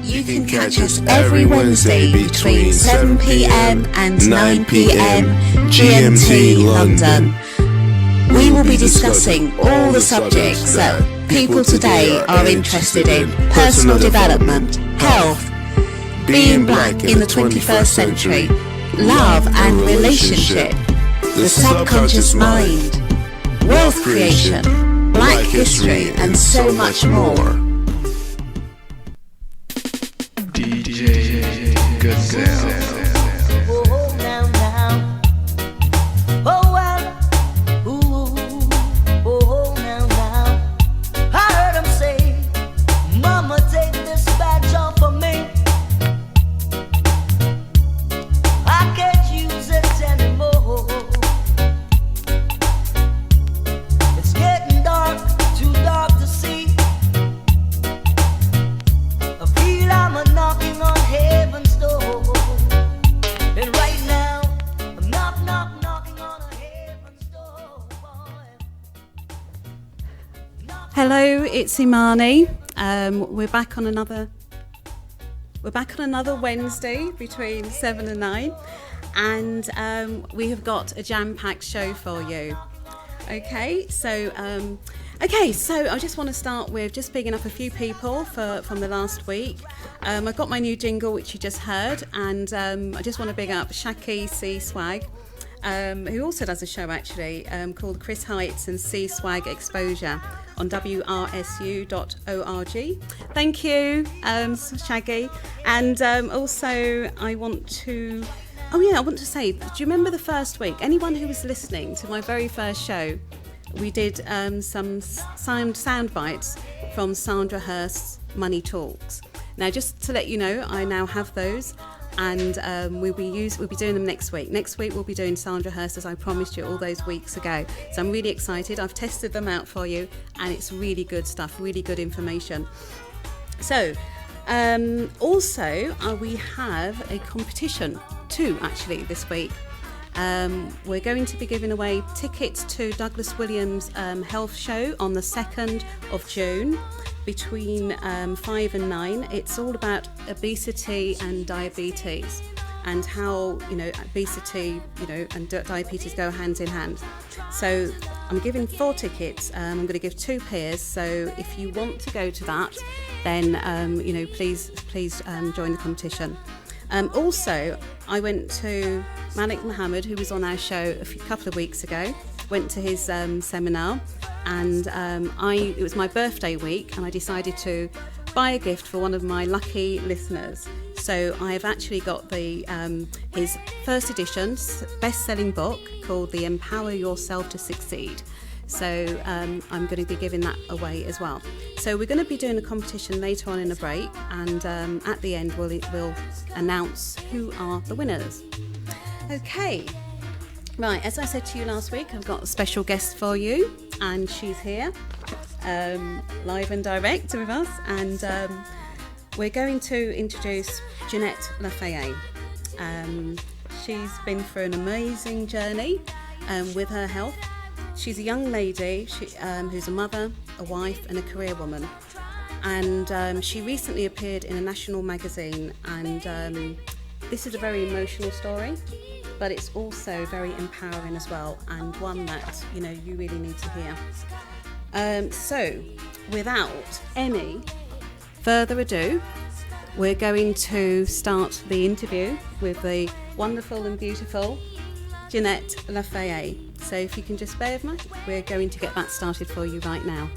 You can catch us every Wednesday between 7 p.m. and 9 p.m. GMT London. We will be discussing all the subjects that people today are interested in: personal development, health, being black in the 21st century, love and relationship, the subconscious mind, wealth creation, black history, and so much more. DJ Gazelle. Hello, it's Imani. We're back on another Wednesday between 7 and 9, and we have got a jam-packed show for you. Okay, so I just want to start with just bigging up a few people from the last week. I've got my new jingle, which you just heard, and I just want to big up Shaki C Swag, who also does a show actually called Chris Heights and C Swag Exposure on wrsu.org. Thank you, Shaggy. And also I want to say, do you remember the first week? Anyone who was listening to my very first show, we did some sound bites from Sandra Hurst's Money Talks. Now, just to let you know, I now have those, and we'll be doing them next week. Next week we'll be doing Sandra Hurst, as I promised you all those weeks ago. So I'm really excited. I've tested them out for you, and it's really good stuff, really good information. So also we have a competition too, actually, this week. We're going to be giving away tickets to Douglas Williams' health show on the 2nd of June between 5 and 9. It's all about obesity and diabetes, and how obesity and diabetes go hand in hand. So I'm giving 4 tickets. I'm going to give 2 pairs. So if you want to go to that, then please join the competition. Also, I went to Malik Muhammad, who was on our show a couple of weeks ago. Went to his seminar, and it was my birthday week, and I decided to buy a gift for one of my lucky listeners. So I have actually got his first edition best-selling book called The Empower Yourself to Succeed. So I'm going to be giving that away as well. So we're going to be doing a competition later on in the break, and at the end we'll announce who are the winners. Okay. Right, as I said to you last week, I've got a special guest for you, and she's here, live and direct with us, and we're going to introduce Jeaneete Lafeuillee. She's been through an amazing journey with her health. She's a young lady who's a mother, a wife, and a career woman, and she recently appeared in a national magazine, and this is a very emotional story, but it's also very empowering as well, and one that you really need to hear. So without any further ado, we're going to start the interview with the wonderful and beautiful Jeaneete Lafeuillee. So if you can just bear with me, we're going to get that started for you right now.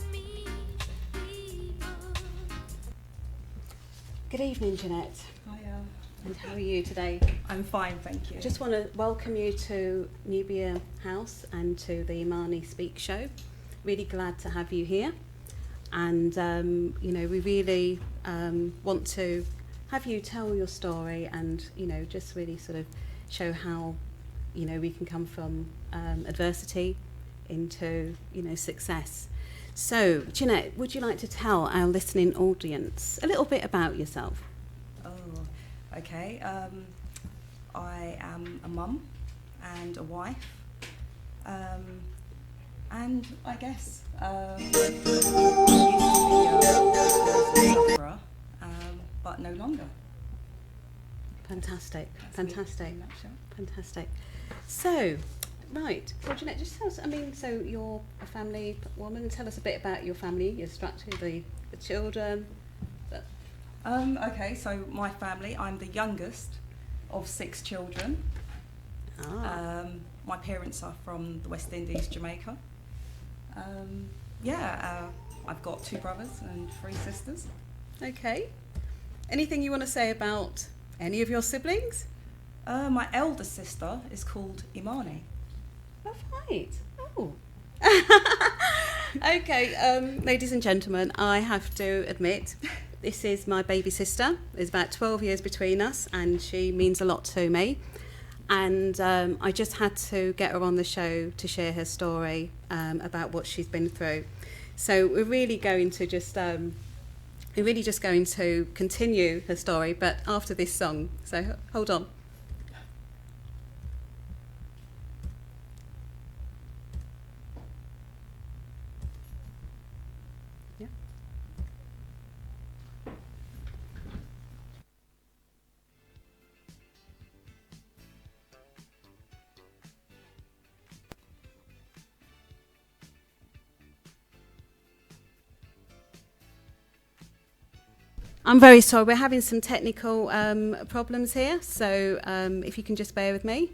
Good evening, Jeanette. Hiya. And how are you today? I'm fine, thank you. I just want to welcome you to Nubia House and to the Imani Speak Show. Really glad to have you here. And, we really want to have you tell your story and, just really sort of show how, we can come from adversity into, success. So, Jeanette, would you like to tell our listening audience a little bit about yourself? Oh, okay. I am a mum and a wife, and I guess I used to be a sufferer, but no longer. Fantastic, That's me fantastic, in a nutshell. fantastic. So, right, well, Jeanette, just tell us, I mean, so you're a family woman. Tell us a bit about your family, your structure, the children. Okay, so my family, I'm the youngest of 6 children. My parents are from the West Indies, Jamaica. I've got 2 brothers and 3 sisters. Okay. Anything you want to say about any of your siblings? My eldest sister is called Imani. Oh, right. Oh. Okay, ladies and gentlemen, I have to admit, this is my baby sister. There's about 12 years between us, and she means a lot to me. And I just had to get her on the show to share her story about what she's been through. So we're really going to just, going to continue her story, but after this song. So hold on. Yeah. I'm very sorry, we're having some technical problems here, so if you can just bear with me.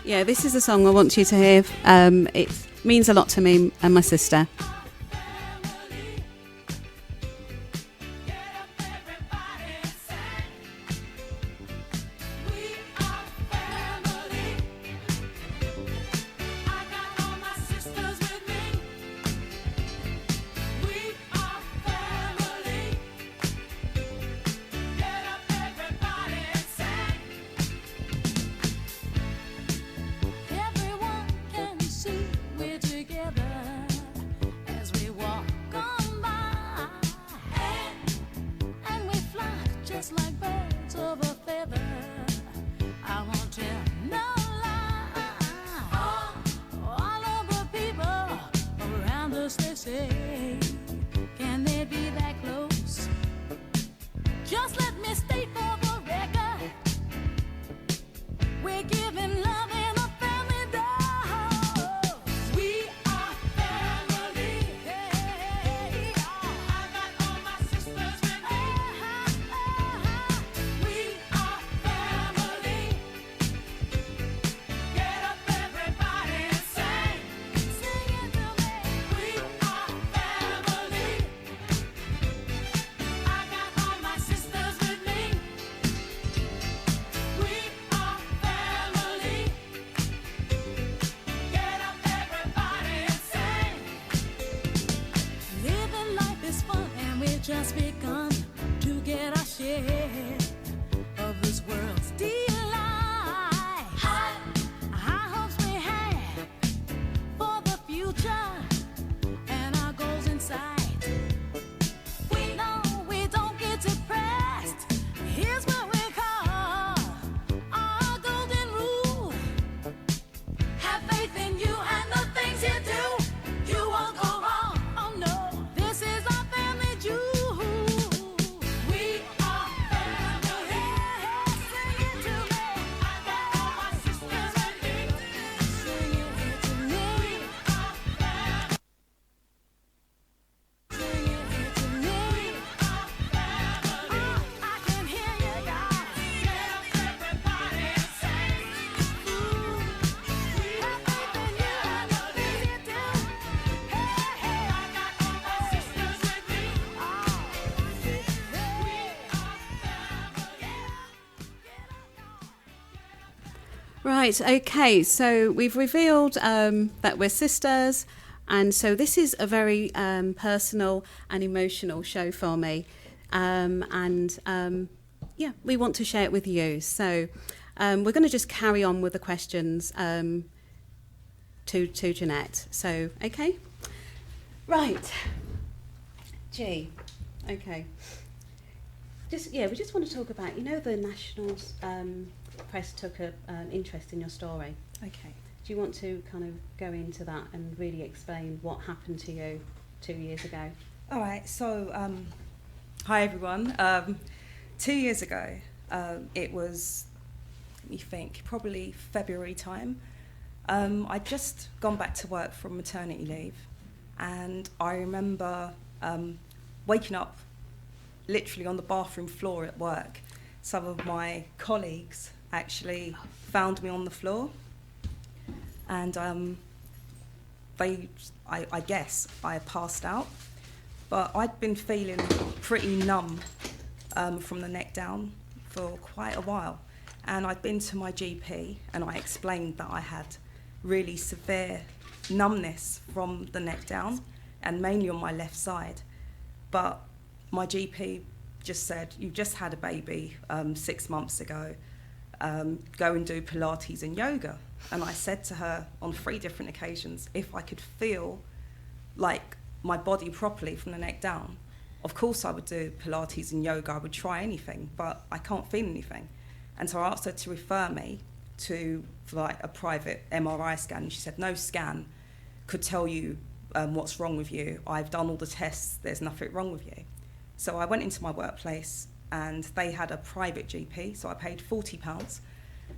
Yeah, this is a song I want you to hear. It means a lot to me and my sister. Just begun to get our share of this world's delight. High hopes we have for the future and our goals in sight. We know we don't get depressed. Here's what we call our golden rule. Have faith in you and the things you do. You won't go wrong. Oh no, this is our family jewel. Right, okay, so we've revealed that we're sisters, and so this is a very personal and emotional show for me, yeah, we want to share it with you. So we're going to just carry on with the questions to Jeanette. So, okay? Right. G. Okay. We just want to talk about, the Nationals press took an interest in your story. Okay. Do Do you want to kind of go into that and really explain what happened to you 2 years ago? All right, so hi everyone. 2 years ago, it was, let me think, probably February time. I'd just gone back to work from maternity leave, and I remember waking up literally on the bathroom floor at work. Some of my colleagues actually found me on the floor, and I guess I had passed out, but I'd been feeling pretty numb from the neck down for quite a while, and I'd been to my GP and I explained that I had really severe numbness from the neck down and mainly on my left side, but my GP just said, "You've just had a baby 6 months ago, go and do Pilates and yoga." And I said to her on 3 different occasions, if I could feel like my body properly from the neck down, of course I would do Pilates and yoga, I would try anything, but I can't feel anything. And so I asked her to refer me to like a private MRI scan, and she said no scan could tell you what's wrong with you. I've done all the tests, there's nothing wrong with you. So I went into my workplace and they had a private GP, so I paid £40,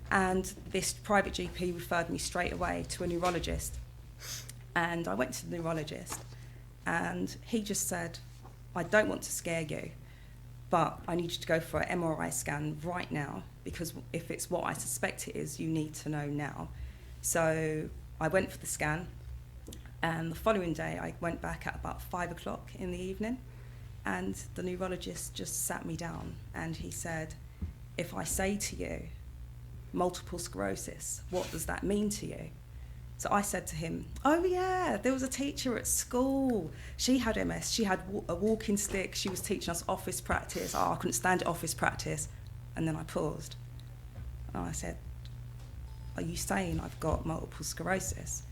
and this private GP referred me straight away to a neurologist. And I went to the neurologist and he just said, "I don't want to scare you, but I need you to go for an MRI scan right now, because if it's what I suspect it is, you need to know now." So I went for the scan, and the following day I went back at about 5 o'clock in the evening, and the neurologist just sat me down and he said, "If I say to you multiple sclerosis, what does that mean to you?" So I said to him, "Oh yeah, there was a teacher at school. She had MS. She had a walking stick. She was teaching us office practice. Oh, I couldn't stand office practice." And then I paused. And I said, "Are you saying I've got multiple sclerosis?"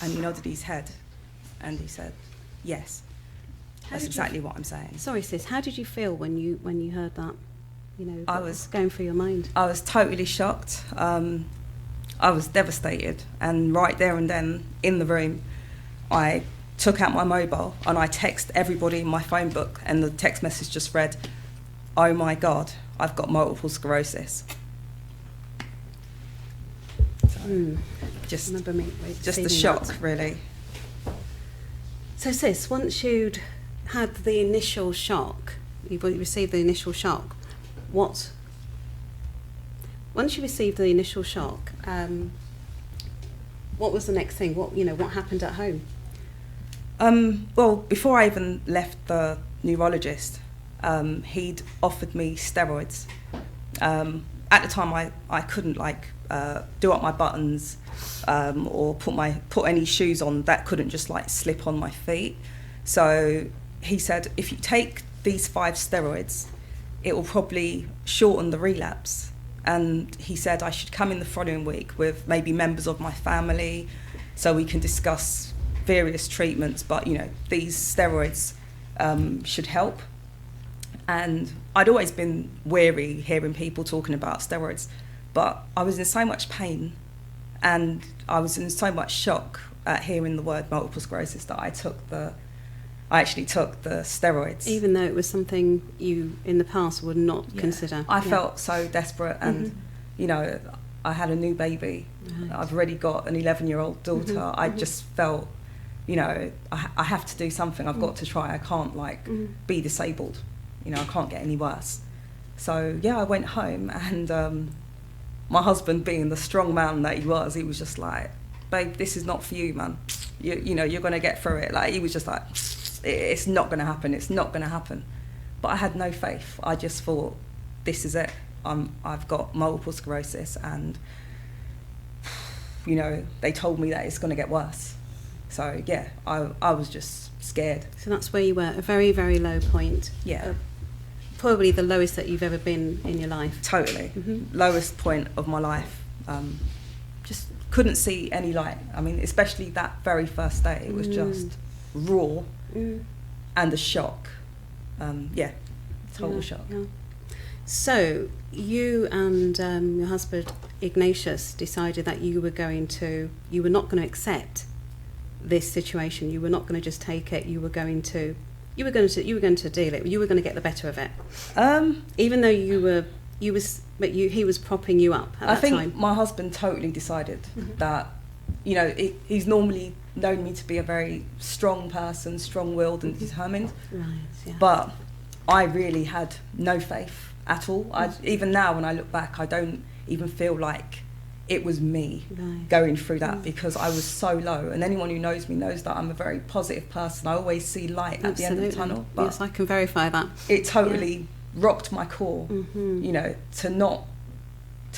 And he nodded his head. And he said, "Yes, that's exactly what I'm saying." Sorry, sis. How did you feel when you heard that? You know, I what was going through your mind? I was totally shocked. I was devastated, and right there and then in the room, I took out my mobile and I texted everybody in my phone book, and the text message just read, "Oh my God, I've got multiple sclerosis." So, just the shock, that. really. So, sis, once you'd had the initial shock, you received the initial shock, once you received the initial shock, what was the next thing? What happened at home? Well, before I even left the neurologist, he'd offered me steroids. At the time, I couldn't do up my buttons or put any shoes on that couldn't just slip on my feet. So he said, if you take these 5 steroids, it will probably shorten the relapse. And he said I should come in the following week with maybe members of my family so we can discuss various treatments, but these steroids should help. And I'd always been wary hearing people talking about steroids, but I was in so much pain and I was in so much shock at hearing the word multiple sclerosis that I actually took the steroids. Even though it was something you in the past would not consider. I felt so desperate, and I had a new baby. Right. I've already got an 11-year-old daughter. I just felt, I have to do something. I've got to try. I can't be disabled. I can't get any worse. So I went home, and my husband, being the strong man that he was just like, "Babe, this is not for you, man. You're going to get through it." He was just like, "It's not going to happen. It's not going to happen." But I had no faith. I just thought, this is it. I've got multiple sclerosis, and they told me that it's going to get worse. So I was just scared. So that's where you were, a very, very low point. Yeah. Probably the lowest that you've ever been in your life. Totally. Lowest point of my life. Just couldn't see any light. I mean, especially that very first day, it was just raw and a shock. Total shock. Yeah. So you and your husband Ignatius decided that you were not going to accept this situation. You were not going to just take it. You were going to deal it. You were going to get the better of it. Even though he was propping you up at that time. I think my husband totally decided that, you know, he's normally known me to be a very strong person, strong-willed and determined. Right. Yeah. But I really had no faith at all. Even now, when I look back, I don't even feel like it was me going through that, because I was so low. And anyone who knows me knows that I'm a very positive person. I always see light at the end of the tunnel. But yes, I can verify that. It totally rocked my core, you know, to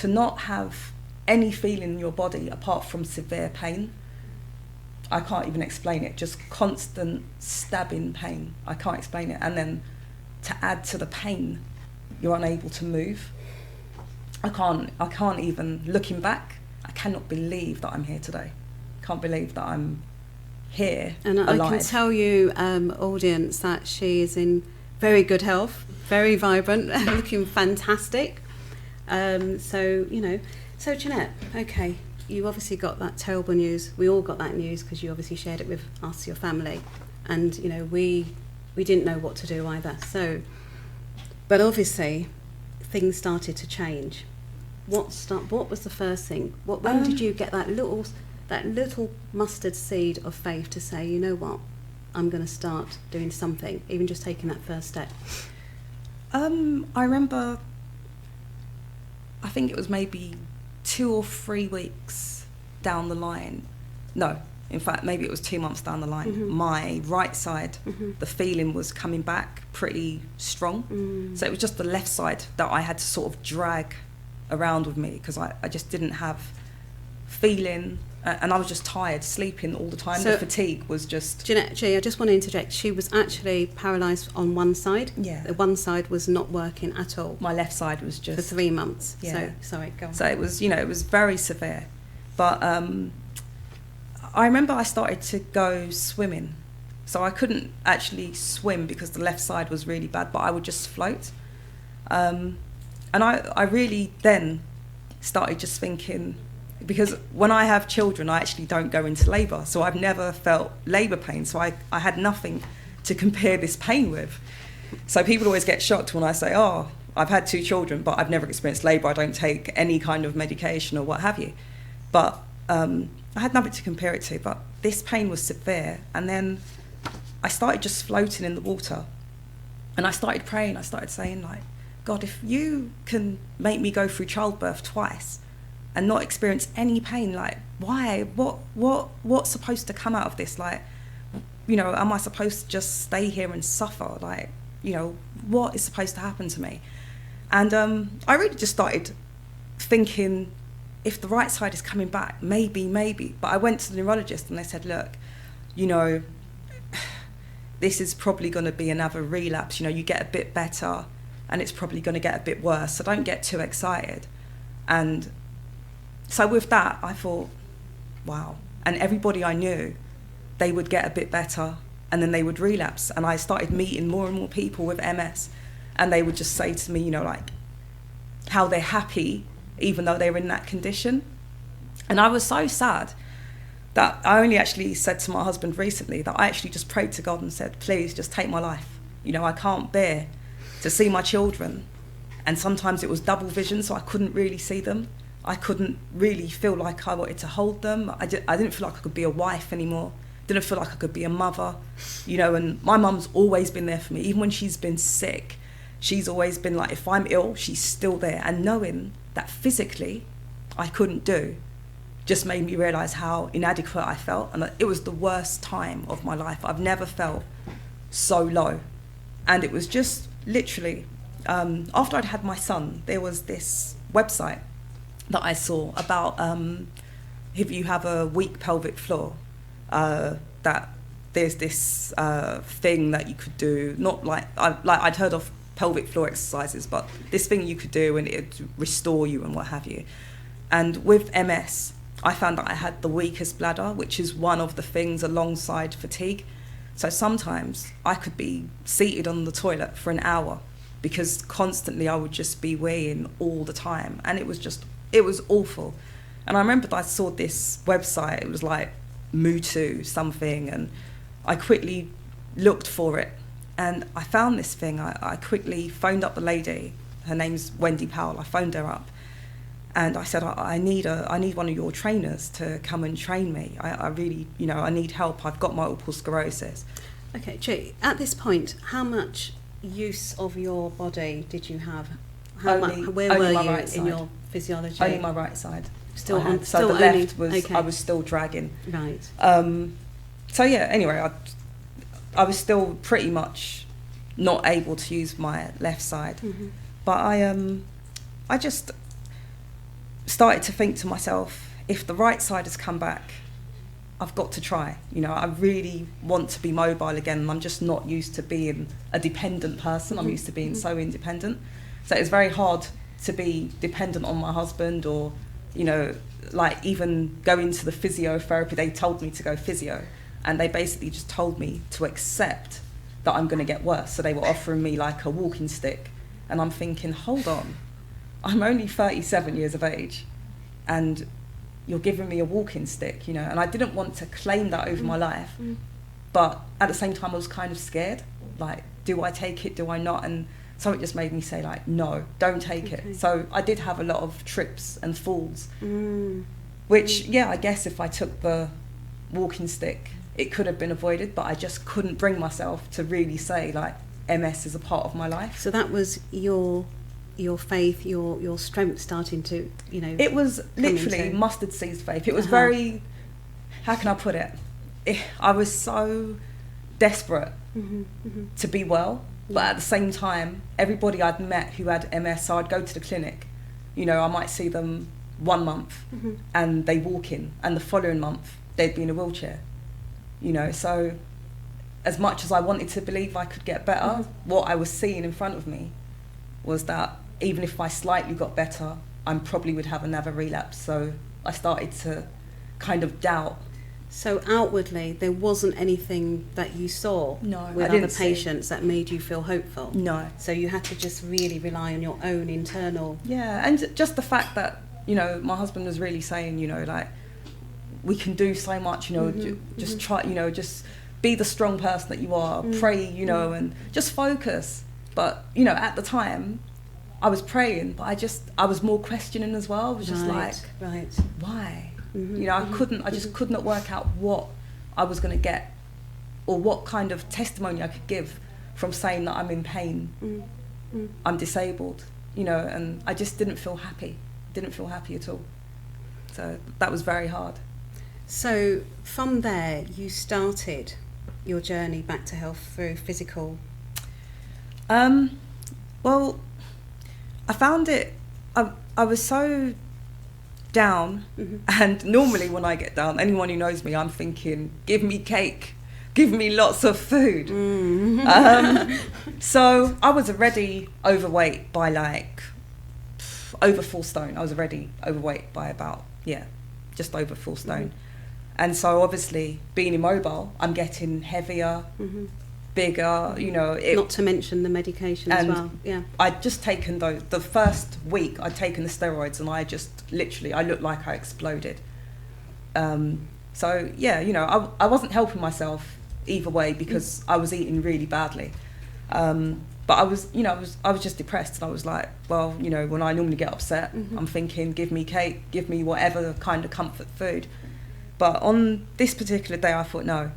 not have any feeling in your body apart from severe pain. I can't even explain it, just constant stabbing pain. I can't explain it. And then to add to the pain, you're unable to move. I can't even, looking back, I cannot believe that I'm here today. Can't believe that I'm here and alive. I can tell you, audience, that she is in very good health, very vibrant, looking fantastic. So Jeanette, okay, you obviously got that terrible news. We all got that news because you obviously shared it with us, your family, and you know we didn't know what to do either. So, but obviously things started to change. What was the first thing? When did you get that little mustard seed of faith to say, you know what, I'm going to start doing something, even just taking that first step? I remember, I think it was maybe 2 or 3 weeks down the line. No, in fact, maybe it was 2 months down the line. My right side, the feeling was coming back pretty strong. So it was just the left side that I had to sort of drag around with me, because I just didn't have feeling, and I was just tired, sleeping all the time. So the fatigue was just... Jeanette, I just want to interject. She was actually paralysed on one side. Yeah. The one side was not working at all. My left side was just... For 3 months. Yeah. So, sorry, go on. So it was, it was very severe. But I remember I started to go swimming. So I couldn't actually swim because the left side was really bad, but I would just float. And I really then started just thinking, because when I have children, I actually don't go into labour. So I've never felt labour pain. So I had nothing to compare this pain with. So people always get shocked when I say, oh, I've had 2 children, but I've never experienced labour. I don't take any kind of medication or what have you. But I had nothing to compare it to. But this pain was severe. And then I started just floating in the water. And I started praying. I started saying, like, God, if you can make me go through childbirth twice and not experience any pain, like, why? What's supposed to come out of this? Like, am I supposed to just stay here and suffer? Like, what is supposed to happen to me? And I really just started thinking, if the right side is coming back, maybe. But I went to the neurologist and they said, look, this is probably going to be another relapse. You get a bit better and it's probably going to get a bit worse. So don't get too excited. And so with that, I thought, wow. And everybody I knew, they would get a bit better and then they would relapse. And I started meeting more and more people with MS. And they would just say to me, like, how they're happy even though they were in that condition. And I was so sad that I only actually said to my husband recently that I actually just prayed to God and said, please just take my life. I can't bear to see my children. And sometimes it was double vision, so I couldn't really see them. I couldn't really feel like I wanted to hold them. I didn't feel like I could be a wife anymore. Didn't feel like I could be a mother, and my mum's always been there for me. Even when she's been sick, she's always been like, if I'm ill, she's still there. And knowing that physically I couldn't do just made me realise how inadequate I felt. And it was the worst time of my life. I've never felt so low. And it was just literally, after I'd had my son, there was this website that I saw about if you have a weak pelvic floor, that there's this thing that you could do, not I'd heard of pelvic floor exercises, but this thing you could do and it'd restore you and what have you. And with MS, I found that I had the weakest bladder, which is one of the things alongside fatigue. So sometimes I could be seated on the toilet for an hour because constantly I would just be weeing all the time. And it was just it was awful. And I remember I saw this website, it was like Mutu something, and I quickly looked for it, and I found this thing. I quickly phoned up the lady. Her name's Wendy Powell. I phoned her up, and I said, I need one of your trainers to come and train me. I really, you know, I need help. I've got multiple sclerosis. Okay, Jay, at this point, how much use of your body did you have? Where were you right in your physiology? Only my right side. Still I had. on, So still the only, left was, okay. I was still dragging. Right. So yeah, anyway, I was still pretty much not able to use my left side. Mm-hmm. But I just started to think to myself, if the right side has come back, I've got to try. You know, I really want to be mobile again, and I'm just not used to being a dependent person. I'm used to being so independent. So it's very hard to be dependent on my husband, or, you know, like even going to the physiotherapy. They told me to go physio, and they basically just told me to accept that I'm going to get worse. So they were offering me like a walking stick, and I'm thinking, hold on, I'm only 37 years of age, and you're giving me a walking stick, you know. And I didn't want to claim that over my life, but at the same time I was kind of scared, like, do I take it, do I not? And so it just made me say, like, no, don't take it. So I did have a lot of trips and falls, which, yeah, I guess if I took the walking stick, it could have been avoided, but I just couldn't bring myself to really say, like, MS is a part of my life. So that was your faith, your strength starting to, you know... It was literally into... mustard seed faith. It was very, how can I put it? I was so desperate to be well, but at the same time, everybody I'd met who had MS, so I'd go to the clinic, you know, I might see them 1 month and they walk in, and the following month they'd be in a wheelchair, you know. So as much as I wanted to believe I could get better, what I was seeing in front of me was that even if I slightly got better, I probably would have another relapse. So I started to kind of doubt. So outwardly, there wasn't anything that you saw with other patients that made you feel hopeful? No. So you had to just really rely on your own internal... Yeah, and just the fact that, you know, my husband was really saying, you know, like, we can do so much, you know, just try, you know, just be the strong person that you are, pray, you know, and just focus. But, you know, at the time, I was praying, but I was more questioning as well. I was just why? You know, I just could not work out what I was going to get, or what kind of testimony I could give from saying that I'm in pain, I'm disabled, you know, and I just didn't feel happy at all. So that was very hard. So from there, you started your journey back to health through physical... Well, I found it, I was so down, and normally when I get down, anyone who knows me, I'm thinking, give me cake, give me lots of food. So I was already overweight by like over 4 stone. I was already overweight by about, just over 4 stone. And so obviously being immobile, I'm getting heavier, bigger, you know. Not to mention the medication as well. Yeah. I'd just taken the first week I'd taken the steroids, and I just literally, I looked like I exploded. So yeah, you know, I wasn't helping myself either way, because I was eating really badly. But I was, you know, I was just depressed, and I was like, well, you know, when I normally get upset, I'm thinking, give me cake, give me whatever kind of comfort food. But on this particular day, I thought, no,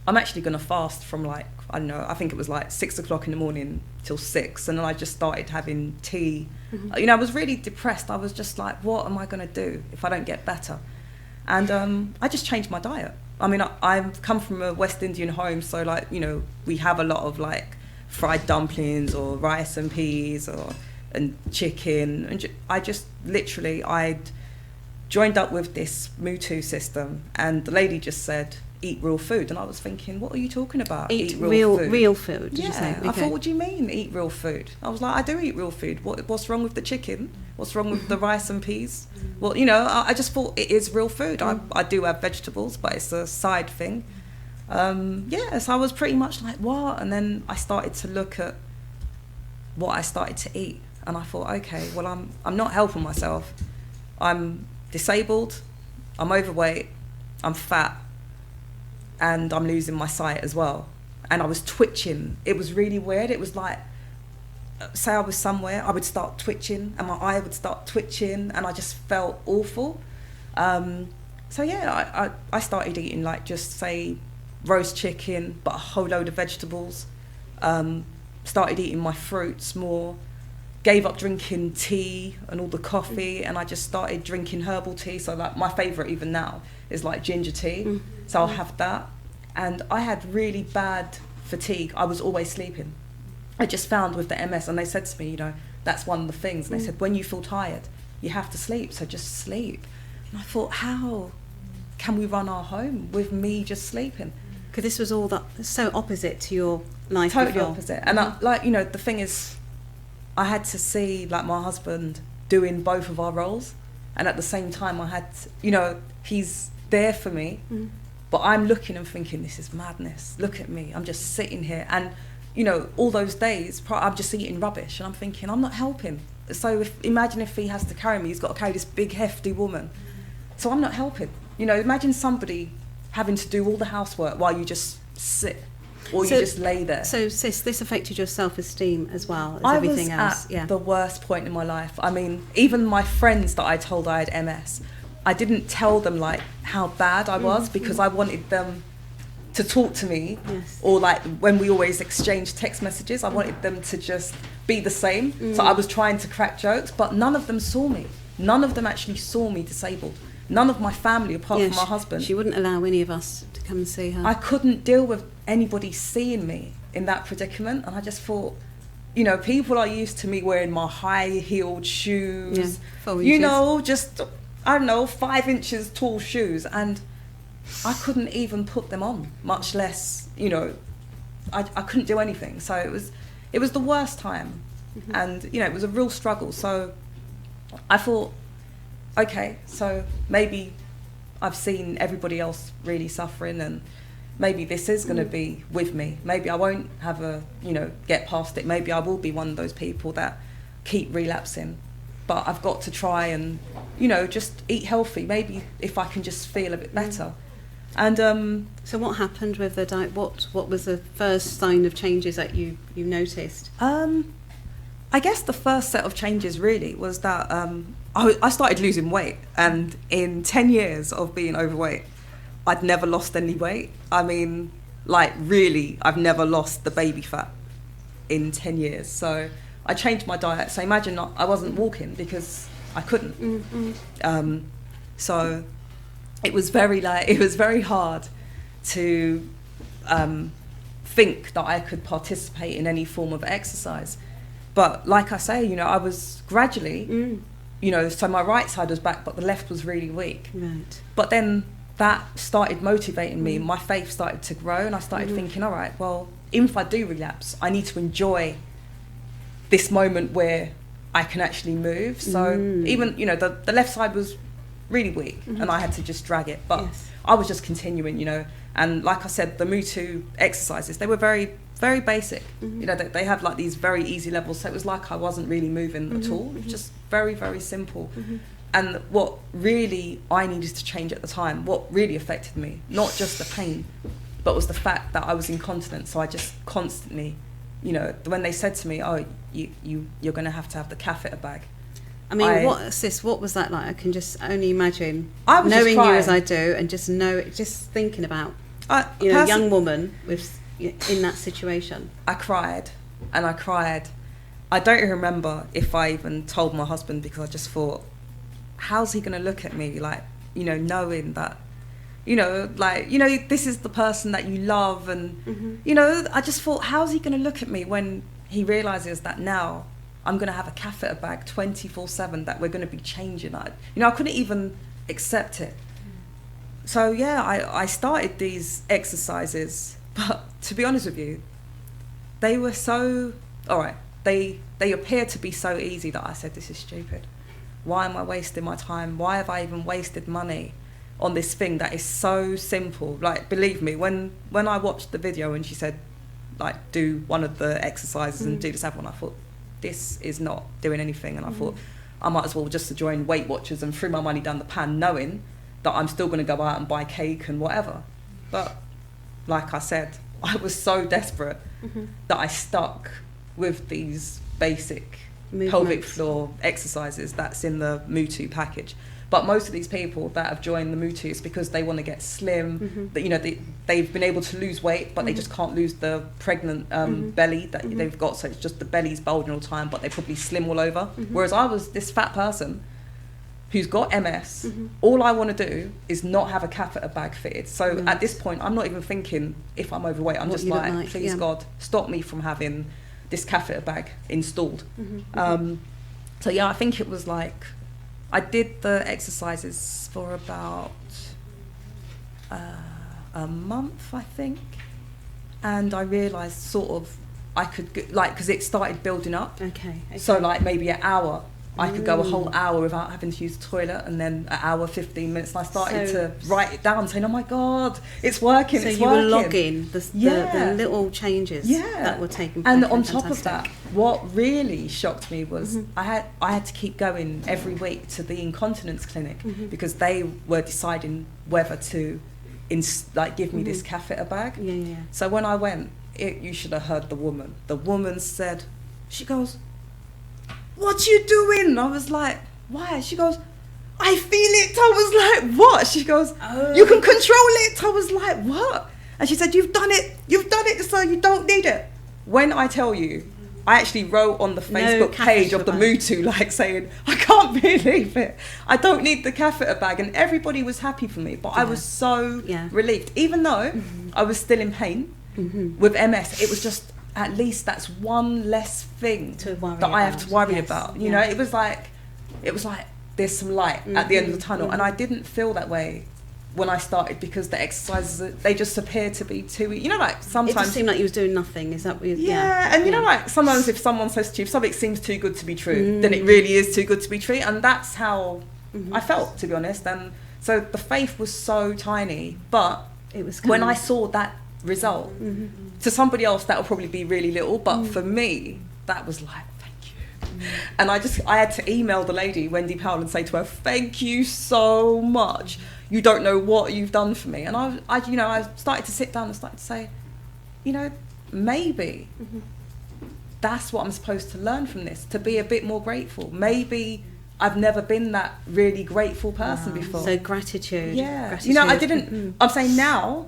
I'm actually going to fast from like, I don't know, I think it was like 6 o'clock in the morning till 6. And then I just started having tea. You know, I was really depressed. I was just like, what am I going to do if I don't get better? And I just changed my diet. I mean, I've come from a West Indian home, so like, you know, we have a lot of like fried dumplings or rice and peas and chicken. And I just literally, I'd joined up with this Mutu system, and the lady just said, eat real food. And I was thinking, what are you talking about? Eat real food? Real food, did you say? Okay. I thought, what do you mean, eat real food? I was like, I do eat real food. What's wrong with the chicken? What's wrong with the rice and peas? Well, you know, I just thought it is real food. I do have vegetables, but it's a side thing. So I was pretty much like, what? And then I started to look at what I started to eat. And I thought, okay, well, I'm not helping myself. I'm disabled, I'm overweight, I'm fat, and I'm losing my sight as well. And I was twitching. It was really weird. It was like, say I was somewhere, I would start twitching and my eye would start twitching and I just felt awful. So yeah, I started eating like just say roast chicken, but a whole load of vegetables. Started eating my fruits more. Gave up drinking tea and all the coffee, and I just started drinking herbal tea. So like my favourite even now is like ginger tea. So I'll have that. And I had really bad fatigue. I was always sleeping. I just found with the MS, and they said to me, you know, that's one of the things. And they said, when you feel tired, you have to sleep, so just sleep. And I thought, how can we run our home with me just sleeping? Because this was all that so opposite to your life Totally before. opposite. And I, like, you know, the thing is, I had to see like my husband doing both of our roles, and at the same time I had, you know, he's there for me, but I'm looking and thinking, this is madness. Look at me, I'm just sitting here, and you know, all those days I'm just eating rubbish, and I'm thinking I'm not helping. So imagine if he has to carry me, he's got to carry this big hefty woman, so I'm not helping. You know, imagine somebody having to do all the housework while you just sit. Or you just lay there. So, sis, this affected your self-esteem as well as I everything was else. at the worst point in my life. I mean, even my friends that I told I had MS, I didn't tell them like how bad I was because I wanted them to talk to me. Yes. Or like when we always exchange text messages, I wanted them to just be the same. So I was trying to crack jokes, but none of them saw me. None of them actually saw me disabled. None of my family, apart from my husband. She wouldn't allow any of us to come and see her. I couldn't deal with anybody seeing me in that predicament, and I just thought, you know, people are used to me wearing my high-heeled shoes, you know, just, I don't know, 5 inches tall shoes, and I couldn't even put them on, much less, you know, I couldn't do anything. So it was the worst time, and, you know, it was a real struggle. So I thought, okay, so maybe I've seen everybody else really suffering, and maybe this is going to be with me. Maybe I won't have get past it. Maybe I will be one of those people that keep relapsing. But I've got to try and, you know, just eat healthy. Maybe if I can just feel a bit better. And so what happened with the diet? What was the first sign of changes that you noticed? I guess the first set of changes really was that I started losing weight, and in 10 years of being overweight, I'd never lost any weight. I mean, like really, I've never lost the baby fat in 10 years. So I changed my diet. So imagine I wasn't walking because I couldn't. So it was very hard to think that I could participate in any form of exercise. But like I say, you know, I was gradually, you know, so my right side was back, but the left was really weak. Right. But then that started motivating me. My faith started to grow, and I started thinking, all right, well, even if I do relapse, I need to enjoy this moment where I can actually move. So even, you know, the left side was really weak, and I had to just drag it. But I was just continuing, you know. And like I said, the Mutu exercises, they were very, very basic. You know, they had like these very easy levels. So it was like I wasn't really moving at all. It was just very, very simple. And what really I needed to change at the time, what really affected me, not just the pain, but was the fact that I was incontinent. So I just constantly, you know, when they said to me, oh, you're going to have the catheter bag. I mean, what was that like? I can just only imagine I was knowing just you as I do, and just thinking about, you know, a young woman in that situation. I cried, and I cried. I don't even remember if I even told my husband, because I just thought, how's he going to look at me, like, you know, knowing that, you know, like, you know, this is the person that you love, and, you know, I just thought, how's he going to look at me when he realises that now I'm going to have a catheter bag 24/7 that we're going to be changing. You know, I couldn't even accept it. So yeah, I started these exercises, but to be honest with you, they were so, all right, they appeared to be so easy that I said, this is stupid. Why am I wasting my time? Why have I even wasted money on this thing that is so simple? Like, believe me, when I watched the video and she said, like, do one of the exercises and do this other one, I thought, this is not doing anything. And I thought, I might as well just join Weight Watchers, and threw my money down the pan, knowing that I'm still going to go out and buy cake and whatever. But like I said, I was so desperate that I stuck with these basic pelvic floor exercises that's in the Mutu package. But most of these people that have joined the Mutu is because they want to get slim, that, you know, they've been able to lose weight, but they just can't lose the pregnant belly that they've got. So it's just the belly's bulging all the time, but they're probably slim all over. Whereas I was this fat person who's got MS. All I want to do is not have a catheter bag fitted. So at this point, I'm not even thinking if I'm overweight. I'm just like, please God, stop me from having this catheter bag installed. So yeah, I think it was like, I did the exercises for about a month, I think, and I realised sort of I could because it started building up. Okay. So like maybe an hour, I could go a whole hour without having to use the toilet, and then an hour, 15 minutes, and I started to write it down, saying, "Oh my God, it's working!" So it's you working. were logging the little changes that were taking place. And on top of that, what really shocked me was I had to keep going every week to the incontinence clinic because they were deciding whether to give me this catheter bag. So when I went, you should have heard the woman. The woman said, she goes, "What you doing?" I was like, "Why?" She goes, "I feel it." I was like, "What?" She goes, "You can control it." I was like, "What?" And she said, You've done it, so you don't need it. When I tell you, I actually wrote on the Facebook page of the Mutu, like saying, "I can't believe it. I don't need the catheter bag." And everybody was happy for me, but I was so relieved. Even though I was still in pain with MS, it was just, at least that's one less thing that I have to worry about. You know, it was like there's some light at the end of the tunnel. And I didn't feel that way when I started, because the exercises, they just appear to be too, you know, like sometimes it just seemed like you was doing nothing. Is that what you, and you know, like sometimes if someone says to you, if something seems too good to be true, then it really is too good to be true. And that's how I felt, to be honest. And so the faith was so tiny, but it was when I saw that result, to somebody else that will probably be really little, but for me that was like, thank you. And I had to email the lady, Wendy Powell, and say to her, "Thank you so much. You don't know what you've done for me." And I started to sit down and started to say, you know, maybe that's what I'm supposed to learn from this, to be a bit more grateful. Maybe I've never been that really grateful person before. So gratitude. You know, I didn't, I'm saying now,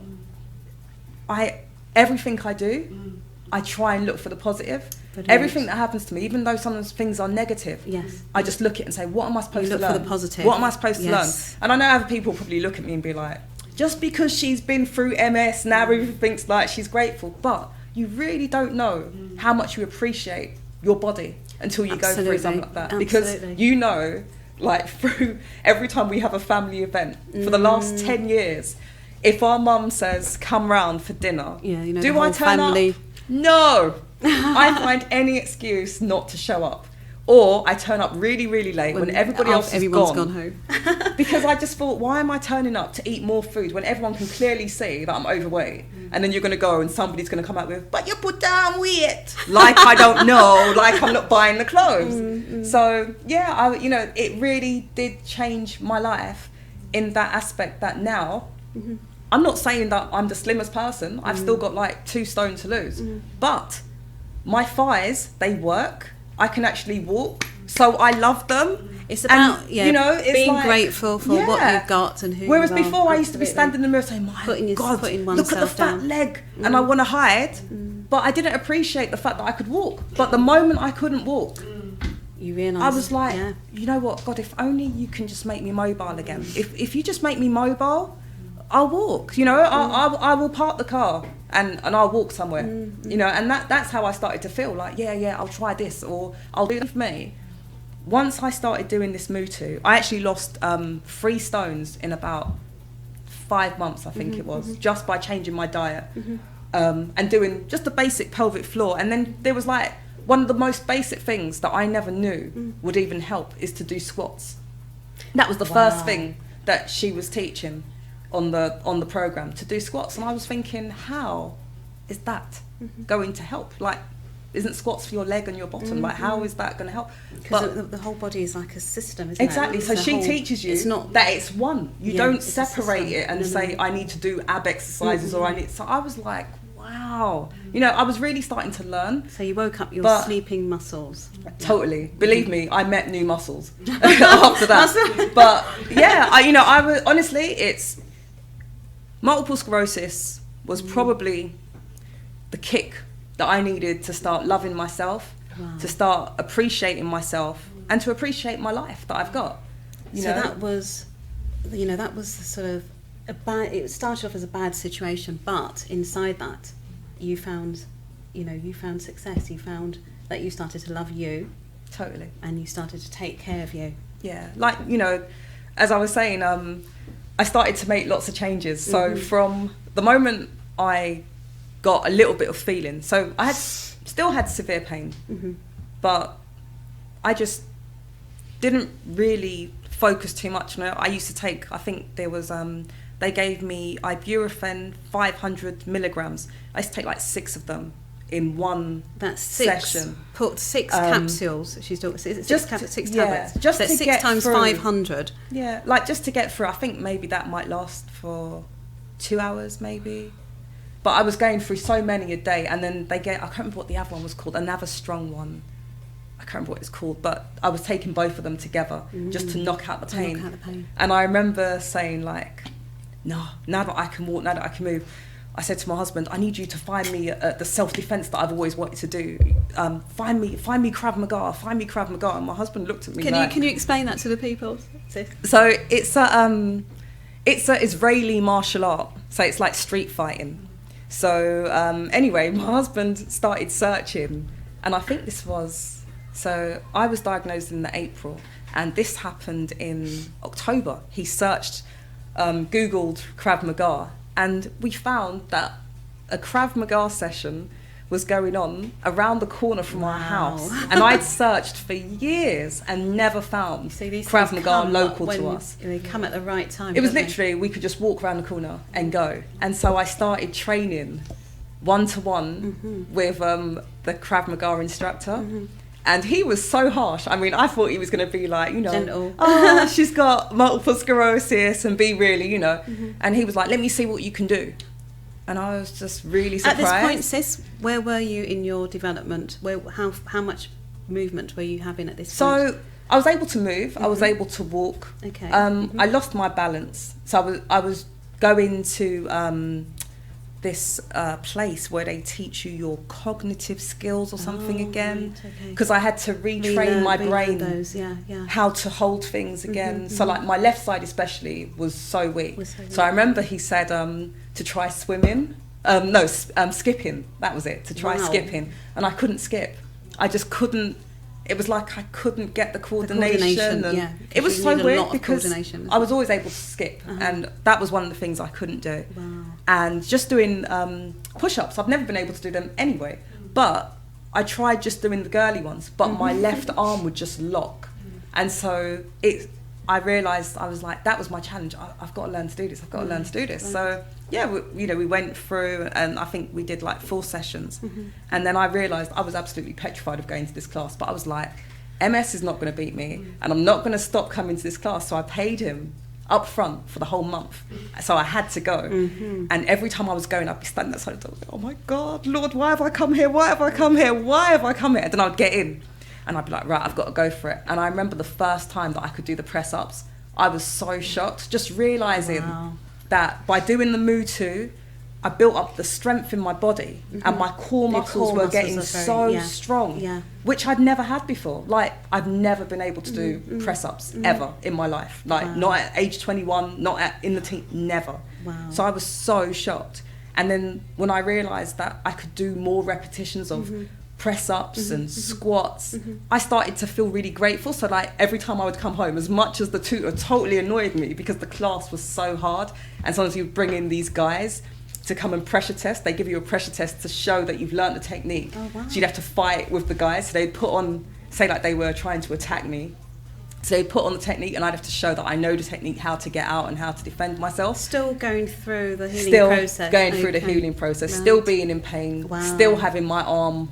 everything I do, I try and look for the positive. Everything that happens to me, even though some of those things are negative, I just look at it and say, what am I supposed to learn? Look for the positive. What am I supposed to learn? And I know other people probably look at me and be like, just because she's been through MS, now everything thinks like she's grateful. But you really don't know how much you appreciate your body until you go through something like that. Because you know, like through every time we have a family event, for the last 10 years, if our mum says, "Come round for dinner," you know, do I turn up? No. I find any excuse not to show up. Or I turn up really, really late when everybody else is gone home. Because I just thought, why am I turning up to eat more food when everyone can clearly see that I'm overweight? And then you're going to go and somebody's going to come out with, "But you put down weight." Like I don't know, like I'm not buying the clothes. So yeah, it really did change my life in that aspect, that now, I'm not saying that I'm the slimmest person. I've still got like 2 stone to lose. But my thighs, they work. I can actually walk. So I love them. It's about it's being like, grateful for what you've got and who Whereas you are. before I used to be standing in the mirror saying, "My God, look at the fat leg," and I want to hide. But I didn't appreciate the fact that I could walk. But the moment I couldn't walk, you realise, I was like, you know what, God, if only you can just make me mobile again. If you just make me mobile, I'll walk, you know, I will park the car and I'll walk somewhere, you know, and that's how I started to feel like, I'll try this, or I'll do it for me. Once I started doing this Mutu, I actually lost 3 stones in about 5 months, I think it was, just by changing my diet and doing just the basic pelvic floor. And then there was like, one of the most basic things that I never knew would even help is to do squats. That was the first thing that she was teaching on the program, to do squats. And I was thinking, how is that going to help? Like, isn't squats for your leg and your bottom? Like, how is that going to help? Because the whole body is like a system, isn't exactly. it? So she teaches you that it's one. You don't separate it and say, I need to do ab exercises or I need. So I was like, wow. You know, I was really starting to learn. So you woke up your sleeping muscles. Totally. Believe me, I met new muscles after that. But yeah, I was honestly, it's multiple sclerosis was probably the kick that I needed to start loving myself, to start appreciating myself, and to appreciate my life that I've got. You know? That was sort of it started off as a bad situation, but inside that, you found success. You found that you started to love you. Totally. And you started to take care of you. Yeah, like, you know, as I was saying, I started to make lots of changes. So from the moment I got a little bit of feeling, so I still had severe pain, but I just didn't really focus too much. You know, I used to take, I think there was, they gave me ibuprofen 500 milligrams. I used to take like 6 of them in one session. Put 6 capsules. She's talking 6 tablets. Just so to 6 get times through. 500. Yeah, like just to get through. I think maybe that might last for 2 hours, maybe. But I was going through so many a day, and then I can't remember what the other one was called, another strong one. I can't remember what it's called, but I was taking both of them together just to knock out the pain. And I remember saying like, no, now that I can walk, now that I can move, I said to my husband, I need you to find me the self-defense that I've always wanted to do. Find me Krav Maga, find me Krav Maga. And my husband looked at me Can you explain that to the people? So it's a Israeli martial art. So it's like street fighting. So anyway, my husband started searching, and I think so I was diagnosed in the April, and this happened in October. He searched, Googled Krav Maga, and we found that a Krav Maga session was going on around the corner from our house. And I'd searched for years and never found Krav Maga local to us. They come at the right time. It was literally, we could just walk around the corner and go. And so I started training one-to-one with the Krav Maga instructor. And he was so harsh. I mean, I thought he was going to be like, you know, gentle. Oh, she's got multiple sclerosis, and be really, you know. And he was like, let me see what you can do. And I was just really surprised. At this point, sis, where were you in your development? How much movement were you having at this point? So I was able to move. I was able to walk. Okay. I lost my balance. So I was going to this place where they teach you your cognitive skills or something again. Because I had to retrain my brain how to hold things again. So like my left side especially was so weak. So I remember he said to try swimming. Skipping. That was it. To try skipping. And I couldn't skip. I just couldn't. It was like I couldn't get the coordination. And it was so weird because I was always able to skip. And that was one of the things I couldn't do. Wow. And just doing push-ups, I've never been able to do them anyway. But I tried just doing the girly ones, but my left arm would just lock. And so I realised, I was like, that was my challenge. I've got to learn to do this. I've got to learn to do this. So yeah, we went through, and I think we did like 4 sessions. And then I realised I was absolutely petrified of going to this class. But I was like, MS is not going to beat me, and I'm not going to stop coming to this class. So I paid him up front for the whole month. So I had to go. And every time I was going, I'd be standing outside the door, like, oh my God, Lord, why have I come here? Why have I come here? Why have I come here? And then I'd get in. And I'd be like, right, I've got to go for it. And I remember the first time that I could do the press-ups, I was so shocked, just realising that by doing the Mu2, I built up the strength in my body, and my core muscles were getting so strong, which I'd never had before. Like, I've never been able to do press-ups ever in my life. Like, not at age 21, not in the teen, never. So I was so shocked. And then when I realised that I could do more repetitions of press-ups and squats, I started to feel really grateful. So like every time I would come home, as much as the tutor totally annoyed me because the class was so hard, and sometimes you would bring in these guys to come and pressure test. They give you a pressure test to show that you've learnt the technique. So you'd have to fight with the guys. So they'd put on, say like they were trying to attack me, so they'd put on the technique, and I'd have to show that I know the technique, how to get out and how to defend myself. Still going through the healing process. Still going through the healing process, still being in pain, still having my arm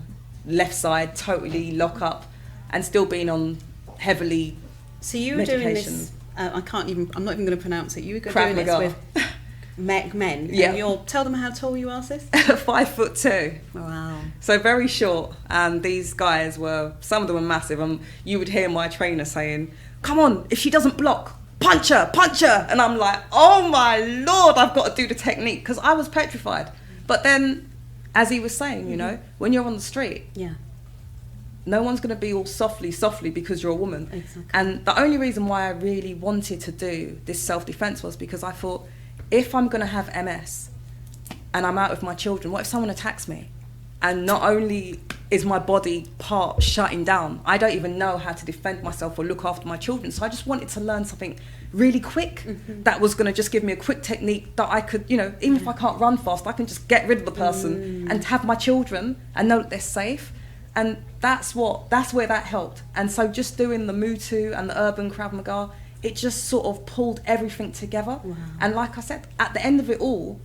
left side, totally lock up, and still being on heavily So you were doing medication. this. I'm not even going to pronounce it. You were Krav doing this Maga. with men. Yeah. And tell them how tall you are, sis. 5'2". Wow. So very short, and these guys some of them were massive, and you would hear my trainer saying, come on, if she doesn't block, punch her, and I'm like, oh my Lord, I've got to do the technique, because I was petrified. But then, as he was saying, you know, when you're on the street, Yeah. no one's going to be all softly because you're a woman. Exactly. And the only reason why I really wanted to do this self-defense was because I thought, if I'm going to have MS and I'm out with my children, what if someone attacks me? And not only is my body part shutting down, I don't even know how to defend myself or look after my children. So I just wanted to learn something really quick that was going to just give me a quick technique that I could, you know, even if I can't run fast, I can just get rid of the person and have my children and know that they're safe. And that's where that helped. And so just doing the Mutu and the urban Krav Maga, it just sort of pulled everything together. Wow. And like I said, at the end of it all,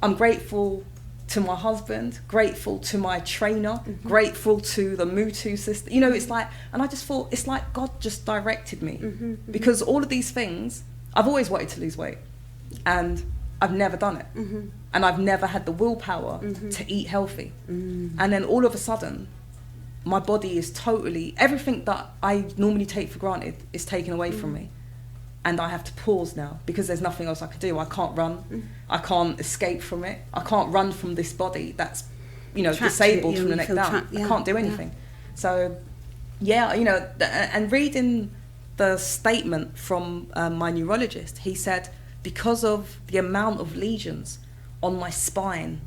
I'm grateful to my husband, grateful to my trainer, grateful to the Mutu system. You know, it's like, and I just thought, it's like God just directed me. Because all of these things, I've always wanted to lose weight, and I've never done it. And I've never had the willpower to eat healthy. And then all of a sudden, my body is totally, everything that I normally take for granted is taken away from me. And I have to pause now because there's nothing else I can do. I can't run. I can't escape from it. I can't run from this body that's, you know, Trapped, disabled you from the neck feel down. trapped, yeah, I can't do anything. So, yeah, you know, and reading the statement from my neurologist, he said, because of the amount of lesions on my spine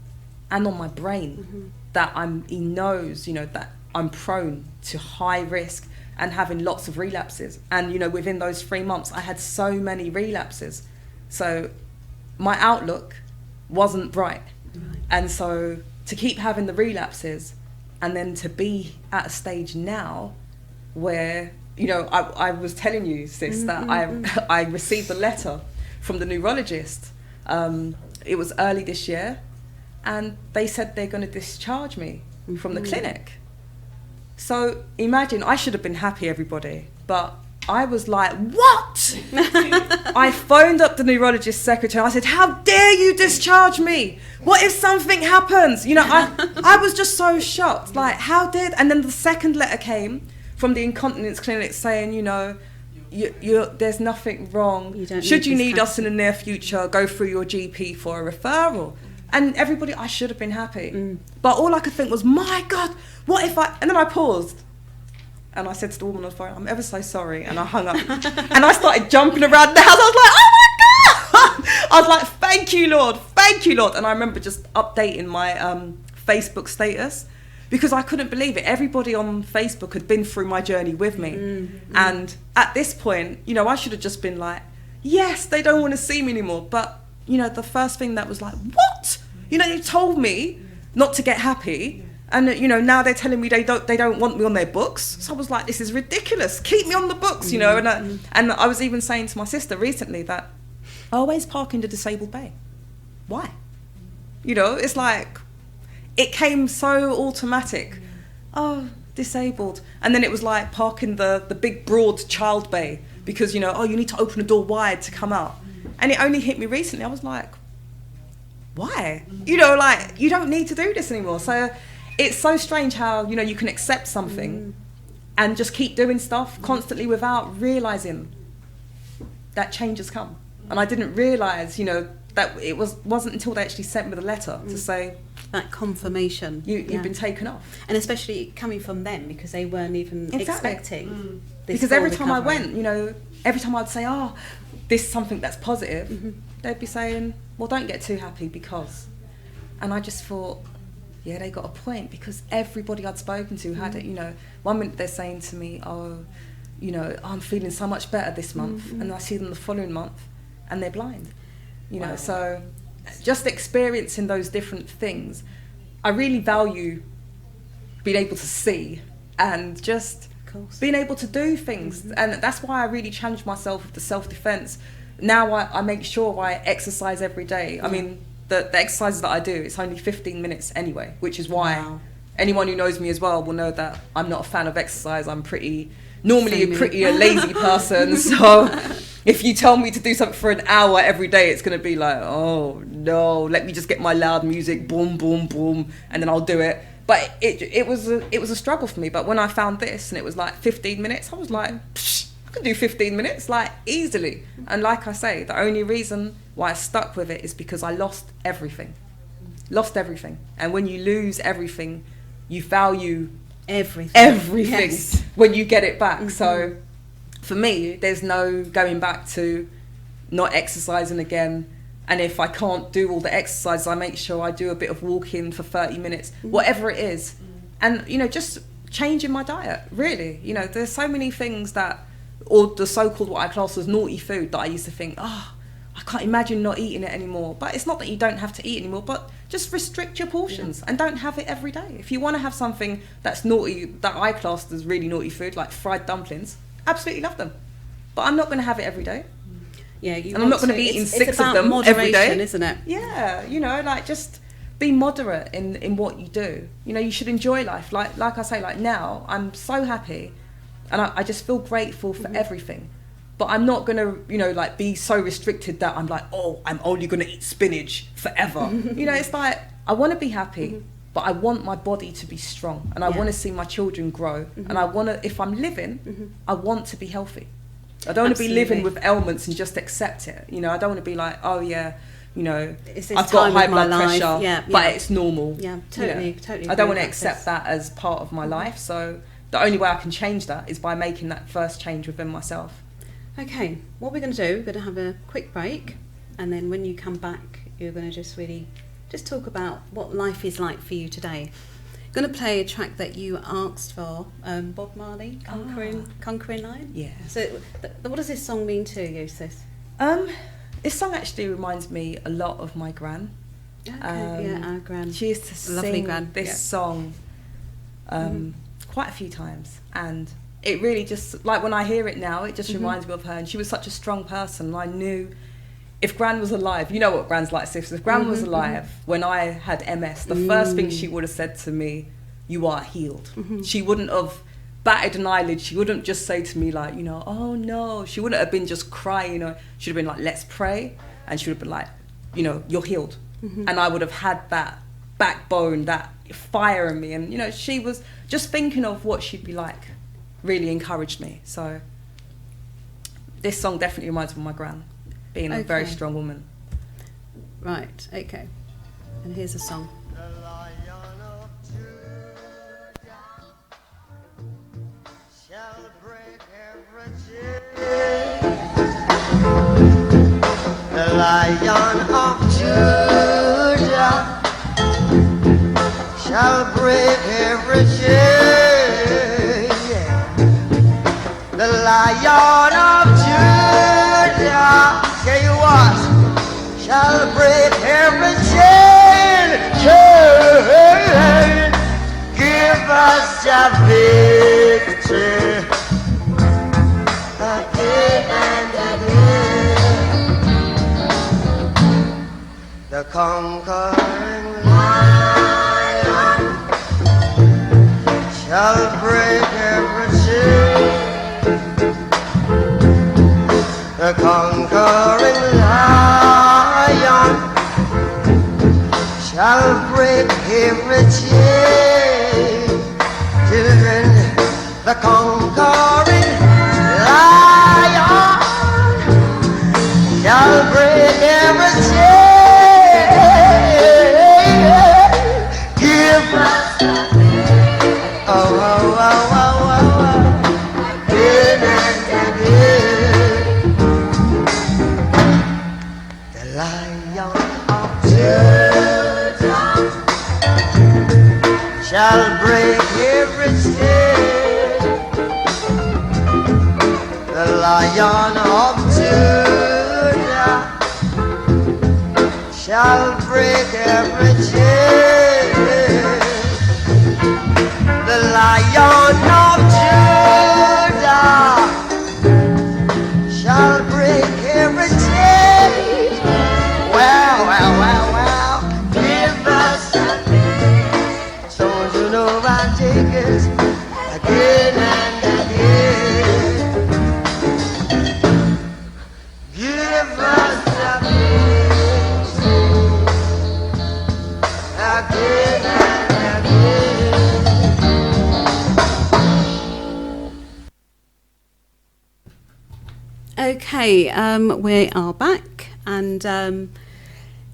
and on my brain, that he knows, you know, that I'm prone to high risk and having lots of relapses. And, you know, within those 3 months, I had so many relapses. So my outlook wasn't bright. And so to keep having the relapses and then to be at a stage now where, you know, I was telling you, sis, that I received a letter from the neurologist. It was early this year, and they said they're going to discharge me from the clinic. So imagine, I should have been happy, everybody, but I was like, what? I phoned up the neurologist secretary. I said, how dare you discharge me? What if something happens? You know, I was just so shocked. Like, how did? And then the second letter came from the incontinence clinic saying, you know, there's nothing wrong. Should you need us in the near future, go through your GP for a referral. And everybody, I should have been happy. But all I could think was, my God, what if I... And then I paused. And I said to the woman on the phone, I'm ever so sorry. And I hung up. And I started jumping around the house. I was like, oh my God! I was like, thank you, Lord. Thank you, Lord. And I remember just updating my Facebook status because I couldn't believe it. Everybody on Facebook had been through my journey with me. And at this point, you know, I should have just been like, yes, they don't want to see me anymore. But, you know, the first thing that was like, what? You know, you told me not to get happy. And, you know, now they're telling me they don't want me on their books. So I was like, this is ridiculous. Keep me on the books, you know. And I was even saying to my sister recently that I always park in the disabled bay. Why? You know, it's like, it came so automatic. Oh, disabled. And then it was like parking the big, broad child bay because, you know, oh, you need to open the door wide to come out. And it only hit me recently. I was like, why? You know, like, you don't need to do this anymore. So it's so strange how, you know, you can accept something and just keep doing stuff constantly without realising that change has come. And I didn't realise, you know, that it wasn't until they actually sent me the letter to say... That confirmation. You've been taken off. And especially coming from them because they weren't even expecting this. Because full every time I recovery. went, you know, every time I'd say, oh, this is something that's positive, they'd be saying, well, don't get too happy because... And I just thought... Yeah, they got a point because everybody I'd spoken to had it, you know. One minute they're saying to me, oh, you know, I'm feeling so much better this month. And I see them the following month and they're blind, you know. So just experiencing those different things, I really value being able to see and just being able to do things. And that's why I really challenge myself with the self-defense. Now I make sure I exercise every day. I mean, the exercises that I do, it's only 15 minutes anyway, which is why anyone who knows me as well will know that I'm not a fan of exercise. I'm normally a lazy person. So if you tell me to do something for an hour every day, it's going to be like, oh no, let me just get my loud music, boom, boom, boom, and then I'll do it. But it was a struggle for me. But when I found this and it was like 15 minutes, I was like, psh, I can do 15 minutes, like easily. And like I say, the only reason why I stuck with it is because I lost everything. And when you lose everything, you value everything Yes. when you get it back. So for me, there's no going back to not exercising again. And if I can't do all the exercise, I make sure I do a bit of walking for 30 minutes, whatever it is. And, just changing my diet, really. There's so many things or the so-called what I class as naughty food that I used to think, I can't imagine not eating it anymore. But it's not that you don't have to eat anymore, but just restrict your portions and don't have it every day. If you want to have something that's naughty, that I classed as really naughty food, like fried dumplings, absolutely love them. But I'm not going to have it every day. Yeah, and I'm not going to be eating 6 of them every day, isn't it? Yeah, just be moderate in what you do. You should enjoy life. Like I say, like now, I'm so happy, and I just feel grateful for everything. But I'm not going to, be so restricted that I'm like, oh, I'm only going to eat spinach forever. It's like, I want to be happy, but I want my body to be strong, and I want to see my children grow, and I want to, if I'm living, I want to be healthy. I don't want to be living with ailments and just accept it. I don't want to be like, oh yeah, I've got high blood pressure, but it's normal. Yeah, totally. I don't want to accept that as part of my life. So the only way I can change that is by making that first change within myself. Okay, what we're going to do, we're going to have a quick break, and then when you come back, you're going to just talk about what life is like for you today. I'm going to play a track that you asked for, Bob Marley, Conquering Lion. Yeah. So, what does this song mean to you, sis? This song actually reminds me a lot of my gran. Okay, our gran. She used to sing this song quite a few times, and it really just, like when I hear it now, it just reminds me of her. And she was such a strong person. I knew if Gran was alive, you know what Gran's like, sis. If Gran was alive when I had MS, the first thing she would have said to me, you are healed. She wouldn't have batted an eyelid. She wouldn't just say to me like, oh no. She wouldn't have been just crying. She'd have been like, let's pray. And she would have been like, you're healed. And I would have had that backbone, that fire in me. And, she was just thinking of what she'd be like. Really encouraged me. So this song definitely reminds me of my gran being a very strong woman. Right, okay. And here's a song. The Lion of Judah shall break every chain. The Lion of Judah shall break every chain. The Lion of Judah, tell you what, shall break every chain. Give us a victory again and again. The conquering lion shall break every chain. The conquering lion shall break every chain. Children, the conquering lion shall break every chain. Give us again and again. The Lion of Judah shall break every chain. The Lion of Judah shall break every chain. The Lion of Judah shall break every chain. Well, give us a name. So you know Okay, we are back, and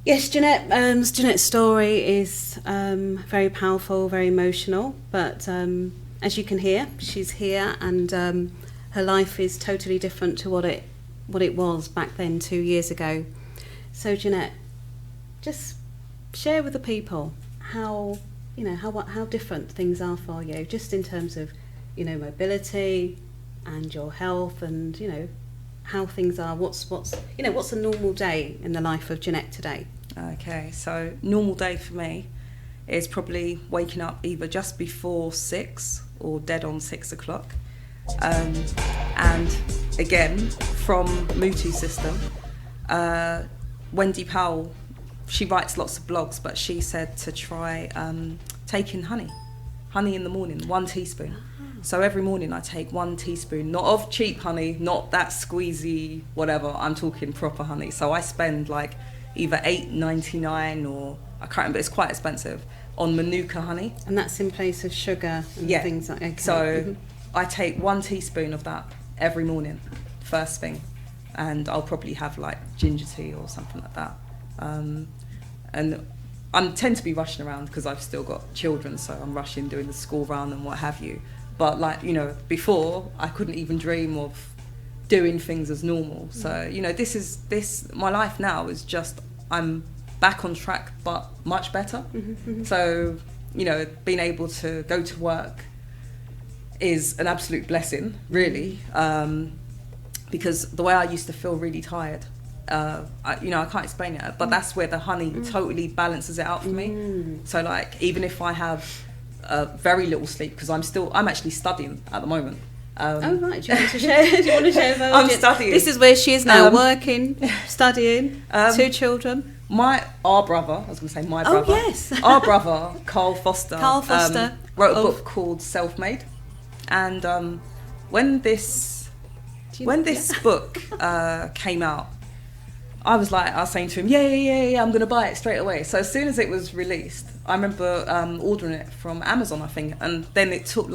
yes, Jeanette's story is very powerful, very emotional. But as you can hear, she's here, and her life is totally different to what it was back then 2 years ago. So Jeanette, just share with the people how different things are for you, just in terms of mobility and your health, and how things are. What's a normal day in the life of Jeanette today? Okay, so normal day for me is probably waking up either just before 6 or dead on 6 o'clock. And again, from Mutu System, Wendy Powell, she writes lots of blogs, but she said to try taking honey in the morning, 1 teaspoon. So every morning I take 1 teaspoon, not of cheap honey, not that squeezy whatever, I'm talking proper honey. So I spend like either $8.99 or, I can't remember, it's quite expensive, on Manuka honey. And that's in place of sugar and things like that. Okay. So I take 1 teaspoon of that every morning, first thing. And I'll probably have like ginger tea or something like that. And I tend to be rushing around because I've still got children, so I'm rushing, doing the school run and what have you. But before I couldn't even dream of doing things as normal. So, my life now is just, I'm back on track, but much better. So, being able to go to work is an absolute blessing, really. Because the way I used to feel really tired, I can't explain it, but that's where the honey totally balances it out for me. So like, even if I have very little sleep, because I'm actually studying at the moment. Oh right, do you want to share with our I'm audience? studying. This is where she is now, working, studying, 2 children. Our brother, Oh yes. Our brother, Carl Foster, wrote a of- book called Self-Made. And when this book came out, I was saying to him, yeah, I'm going to buy it straight away. So as soon as it was released, I remember ordering it from Amazon, I think, and then it took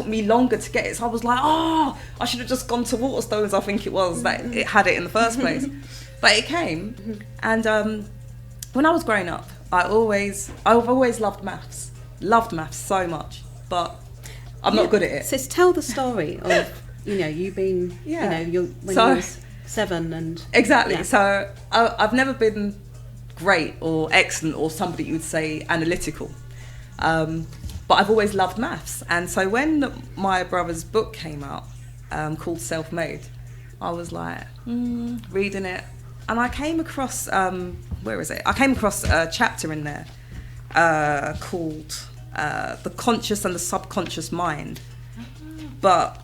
me longer to get it. So I was like, I should have just gone to Waterstones, I think it was, that it had it in the first place. But it came, and when I was growing up, I've always loved maths so much, but I'm not good at it. So tell the story of, you being, when you was 7 and... Exactly. Yeah. So I've never been great or excellent or somebody you would say analytical. But I've always loved maths. And so when my brother's book came out, called Self-Made, I was like, reading it. And I came across, I came across a chapter in there called The Conscious and the Subconscious Mind. But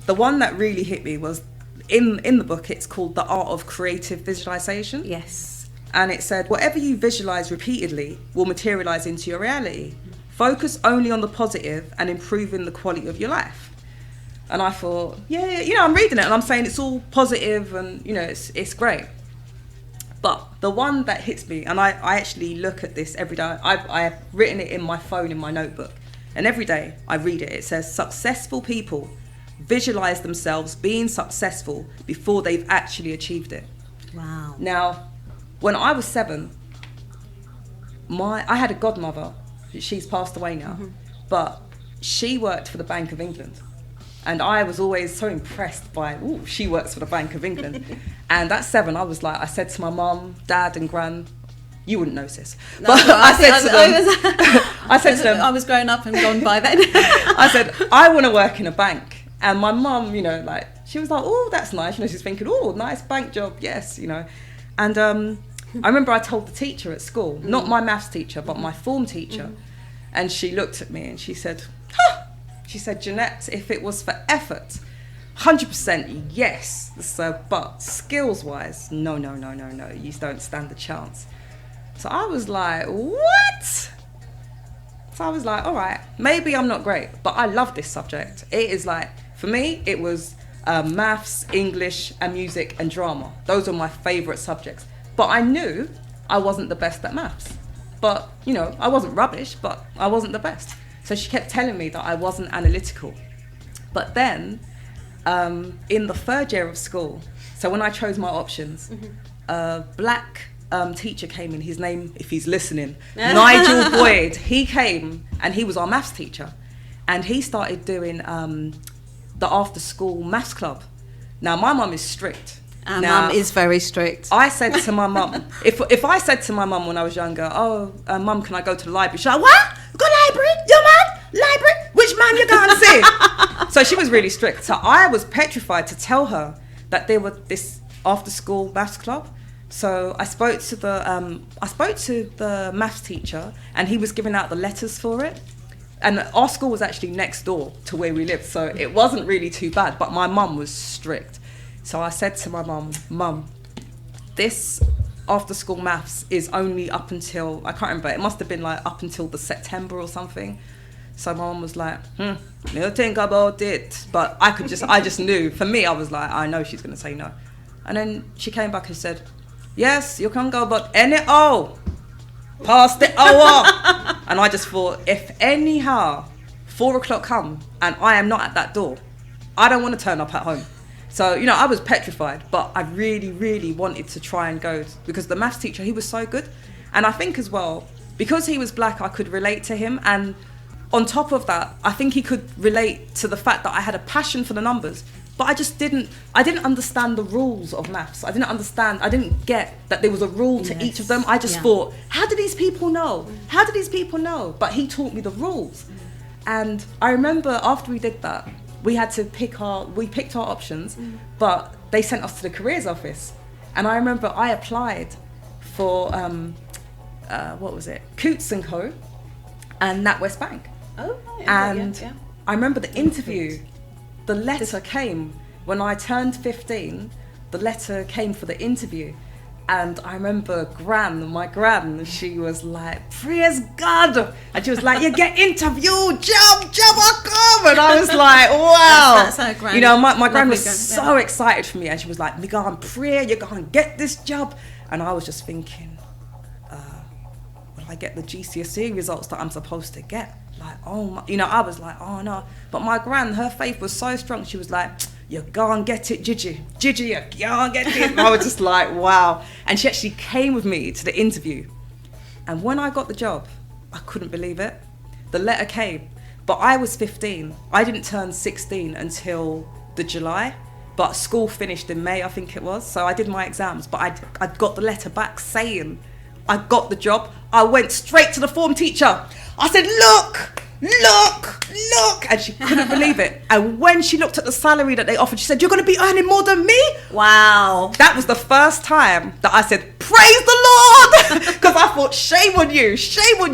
the one that really hit me was, in the book, it's called The Art of Creative Visualization. Yes. And it said, whatever you visualize repeatedly will materialize into your reality. Focus only on the positive and improving the quality of your life. And I thought, I'm reading it and I'm saying it's all positive and, it's great. But the one that hits me, and I actually look at this every day, I've written it in my phone, in my notebook, and every day I read it. It says, successful people visualize themselves being successful before they've actually achieved it. Wow. Now, when I was 7, I had a godmother. She's passed away now, but she worked for the Bank of England. And I was always so impressed by, she works for the Bank of England. And at 7, I said to my mum, dad and gran, you wouldn't know sis. But I said to them, I was growing up and gone by then. I said, I want to work in a bank. And my mum, she was like, oh, that's nice. She's thinking, oh, nice bank job, yes, And I remember I told the teacher at school, not my maths teacher, but my form teacher. And she looked at me and she said, she said, Jeanette, if it was for effort, 100% yes. So, but skills-wise, no, you don't stand a chance. So I was like, what? So I was like, all right, maybe I'm not great, but I love this subject. It is like, for me, it was maths, English, and music and drama. Those are my favourite subjects. But I knew I wasn't the best at maths. But, I wasn't rubbish, but I wasn't the best. So she kept telling me that I wasn't analytical. But then in the third year of school, so when I chose my options, a black teacher came in. His name, if he's listening, Nigel Boyd. He came and he was our maths teacher, and he started doing the after school maths club. Now my mum is strict. Mum is very strict. I said to my mum, if I said to my mum when I was younger, oh, mum, can I go to the library? She's like, what? Go library? Your man? Library? Which man you going to see? So she was really strict. So I was petrified to tell her that there was this after school maths club. So I spoke to the maths teacher, and he was giving out the letters for it. And our school was actually next door to where we lived, so it wasn't really too bad. But my mum was strict. So I said to my mum, this after school maths is only up until, I can't remember, it must have been like up until the September or something. So my mum was like, you'll think about it. But I just knew. For me, I was like, I know she's going to say no. And then she came back and said, yes, you can go, but anyhow, past the hour. And I just thought, if anyhow 4 o'clock come and I am not at that door, I don't want to turn up at home. So, you know, I was petrified, but I really, really wanted to try and go, because the maths teacher, he was so good. And I think as well, because he was black, I could relate to him. And on top of that, I think he could relate to the fact that I had a passion for the numbers. But I didn't understand the rules of maths. I didn't get that there was a rule to each of them. I just thought, how do these people know? How do these people know? But he taught me the rules. And I remember after we did that, we picked our options, but they sent us to the careers office. And I remember I applied for, Coots & Co. and NatWest Bank. Oh, and I remember the interview. The letter came when I turned 15. The letter came for the interview, and I remember my gran, she was like, praise God, and she was like, you get interviewed, job, I come, and I was like, wow. That's her gran. You know, my gran was so excited for me, and she was like, me go and pray, you're going to get this job. And I was just thinking, will I get the GCSE results that I'm supposed to get? Like, oh my, you know, I was like, oh no. But my gran, her faith was so strong. She was like, you go and get it, Gigi, you go and get it. And I was just like, wow. And she actually came with me to the interview. And when I got the job, I couldn't believe it. The letter came, but I was 15. I didn't turn 16 until the July, but school finished in May, I think it was. So I did my exams, but I got the letter back saying I got the job. I went straight to the form teacher. I said, look, and she couldn't believe it. And when she looked at the salary that they offered, she said, you're going to be earning more than me? Wow. That was the first time that I said, praise the Lord, because I thought, shame on you.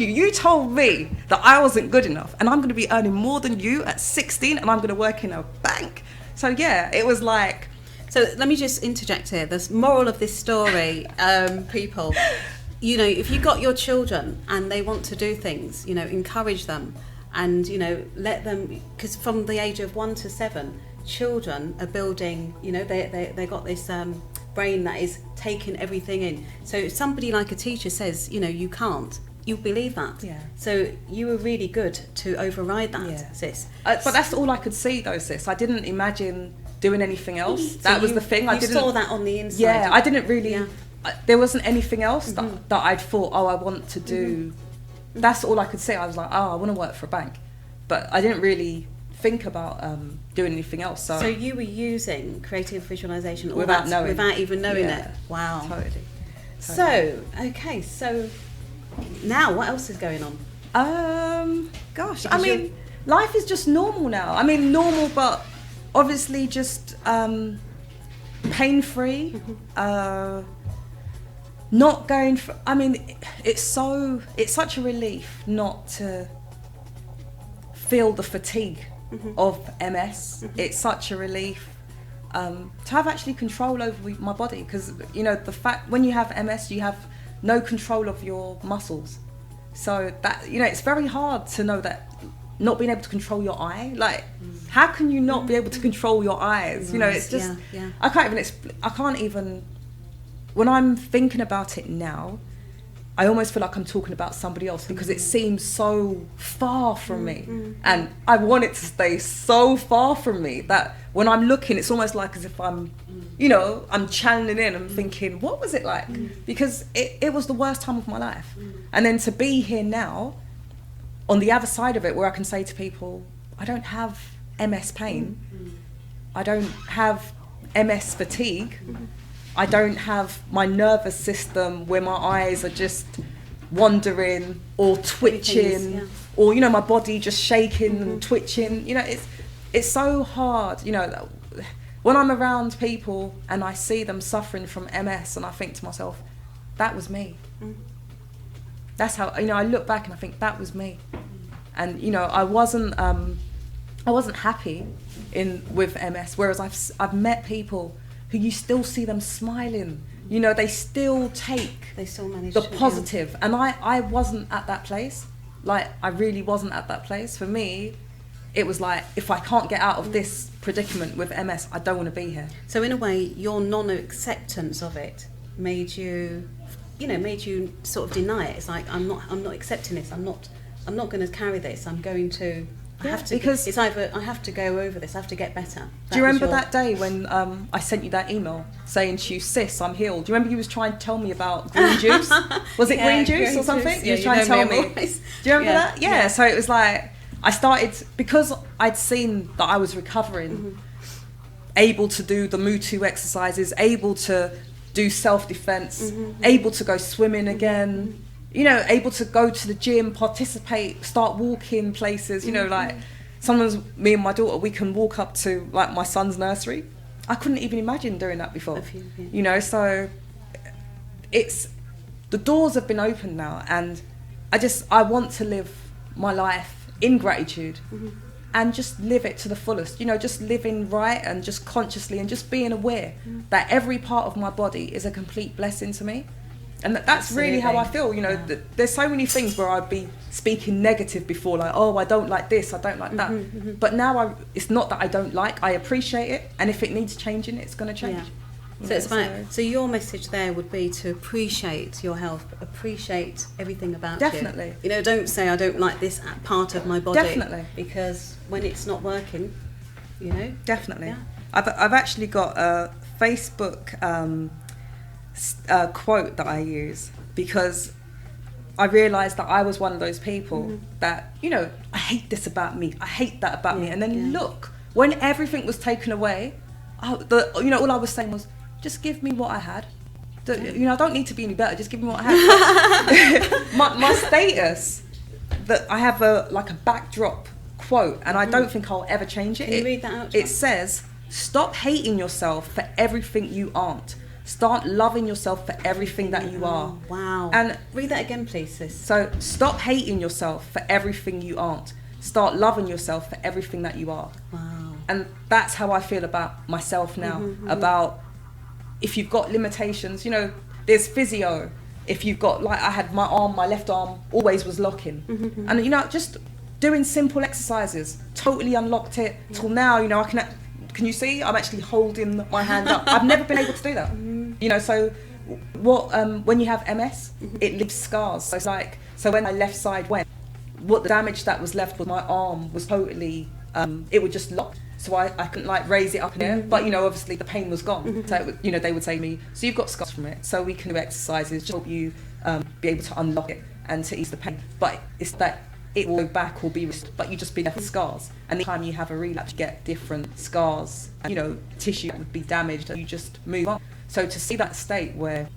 You told me that I wasn't good enough, and I'm going to be earning more than you at 16, and I'm going to work in a bank. So yeah, it was like... So let me just interject here. The moral of this story, people... You know, if you got your children and they want to do things, you know, encourage them and, you know, let them, because from the age of 1 to 7, children are building, you know, they got this brain that is taking everything in. So if somebody like a teacher says, you know, you can't, you believe that. Yeah. So you were really good to override that, sis. But that's all I could see though, sis. I didn't imagine doing anything else. So that was the thing. I saw that on the inside. Yeah, I didn't really... Yeah. There wasn't anything else that I'd thought, I want to do. That's all I could say. I was like, I want to work for a bank. But I didn't really think about doing anything else. So you were using creative visualization without even knowing it. Wow. Totally. So now what else is going on? Gosh, I mean, life is just normal now. I mean, normal, but obviously just pain-free. Not going for, I mean, it's such a relief not to feel the fatigue of MS. It's such a relief to have actually control over my body, because, you know, the fact when you have MS, you have no control of your muscles. So that, you know, it's very hard to know that, not being able to control your eye. Like, how can you not be able to control your eyes? You know, it's just, I can't even, when I'm thinking about it now, I almost feel like I'm talking about somebody else because it seems so far from me. And I want it to stay so far from me that when I'm looking, it's almost like as if I'm, you know, I'm channeling in and thinking, what was it like? Because it was the worst time of my life. And then to be here now, on the other side of it, where I can say to people, I don't have MS pain. I don't have MS fatigue. I don't have my nervous system where my eyes are just wandering or twitching, or, you know, my body just shaking and twitching. You know, it's so hard, you know, when I'm around people and I see them suffering from MS and I think to myself, that was me. That's how, you know, I look back and I think that was me. And, you know, I wasn't happy with MS, whereas I've met people who you still see them smiling, you know, they still manage the positive. And I wasn't at that place. Like, I really wasn't at that place. For me, it was like, if I can't get out of this predicament with MS, I don't want to be here. So in a way, your non-acceptance of it made you sort of deny it. It's like, I'm not accepting this. I'm not going to carry this. I'm going to. I have to, because it's either I have to go over this, I have to get better. Do you remember that day when I sent you that email saying to you, sis, I'm healed? Do you remember you was trying to tell me about green juice? Was it green juice or something? Yeah, you were trying to tell me. Do you remember that? Yeah, so it was like, I started, because I'd seen that I was recovering, able to do the Mutu exercises, able to do self-defense, able to go swimming again, you know, able to go to the gym, participate, start walking places, you know, like sometimes me and my daughter, we can walk up to like my son's nursery. I couldn't even imagine doing that before, you know, so the doors have been opened now, and I want to live my life in gratitude and just live it to the fullest, you know, just living right and just consciously and just being aware that every part of my body is a complete blessing to me. And that's really how I feel, you know. There's so many things where I'd be speaking negative before, like, oh, I don't like this, I don't like that. But now it's not that I don't like, I appreciate it, and if it needs changing, it's going to change. So it's about, so your message there would be to appreciate your health, appreciate everything about you. Definitely. You know, don't say I don't like this part of my body. Definitely. Because when it's not working, you know. Definitely. Yeah. I've actually got a Facebook quote that I use, because I realised that I was one of those people that, you know, I hate this about me, I hate that about me, and then look, when everything was taken away, you know, all I was saying was, just give me what I had. You know, I don't need to be any better, just give me what I had. my status, that I have a backdrop quote, and I don't think I'll ever change it. Can you read that out? It says, stop hating yourself for everything you aren't. Start loving yourself for everything that you are. Wow. And read that again, please, sis. So, stop hating yourself for everything you aren't. Start loving yourself for everything that you are. Wow. And that's how I feel about myself now. About if you've got limitations, you know, there's physio. If you've got, like, I had my left arm always was locking. And, you know, just doing simple exercises totally unlocked it. Till now, you know, can you see? I'm actually holding my hand up. I've never been able to do that. You know, so when you have MS, it leaves scars. So it's like, so when my left side went, what the damage that was left with my arm was totally, it would just lock. So I couldn't like raise it up in the air. But, you know, obviously the pain was gone. So, it would, you know, they would say to me, so you've got scars from it. So we can do exercises to help you be able to unlock it and to ease the pain. But it's that it will go back or be, but you just be left with scars. And the time you have a relapse, you get different scars, and, you know, tissue would be damaged, and you just move on. So to see that state where